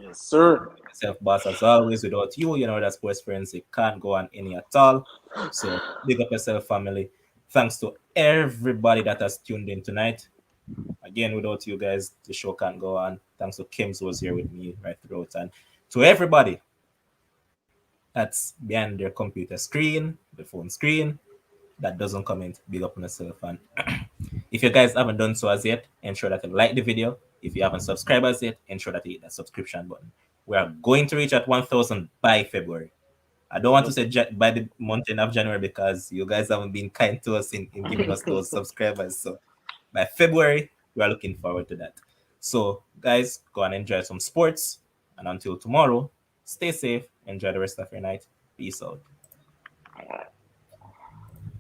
Yes, sir. Myself, boss, as always. Without you, that sports friends, it can't go on any at all. So big up yourself, family. Thanks to everybody that has tuned in tonight. Again, without you guys, the show can't go on. Thanks to Kims who was here with me right throughout, and to everybody that's behind their computer screen, the phone screen, that doesn't comment. Big up on yourself, and if you guys haven't done so as yet, ensure that you like the video. If you haven't subscribed as yet, ensure that you hit that subscription button. We are going to reach at 1,000 by February. I don't want to Yep. say by the month end of January because you guys haven't been kind to us in giving us those subscribers. So by February, we are looking forward to that. So, guys, go and enjoy some sports. And until tomorrow, stay safe. Enjoy the rest of your night. Peace out.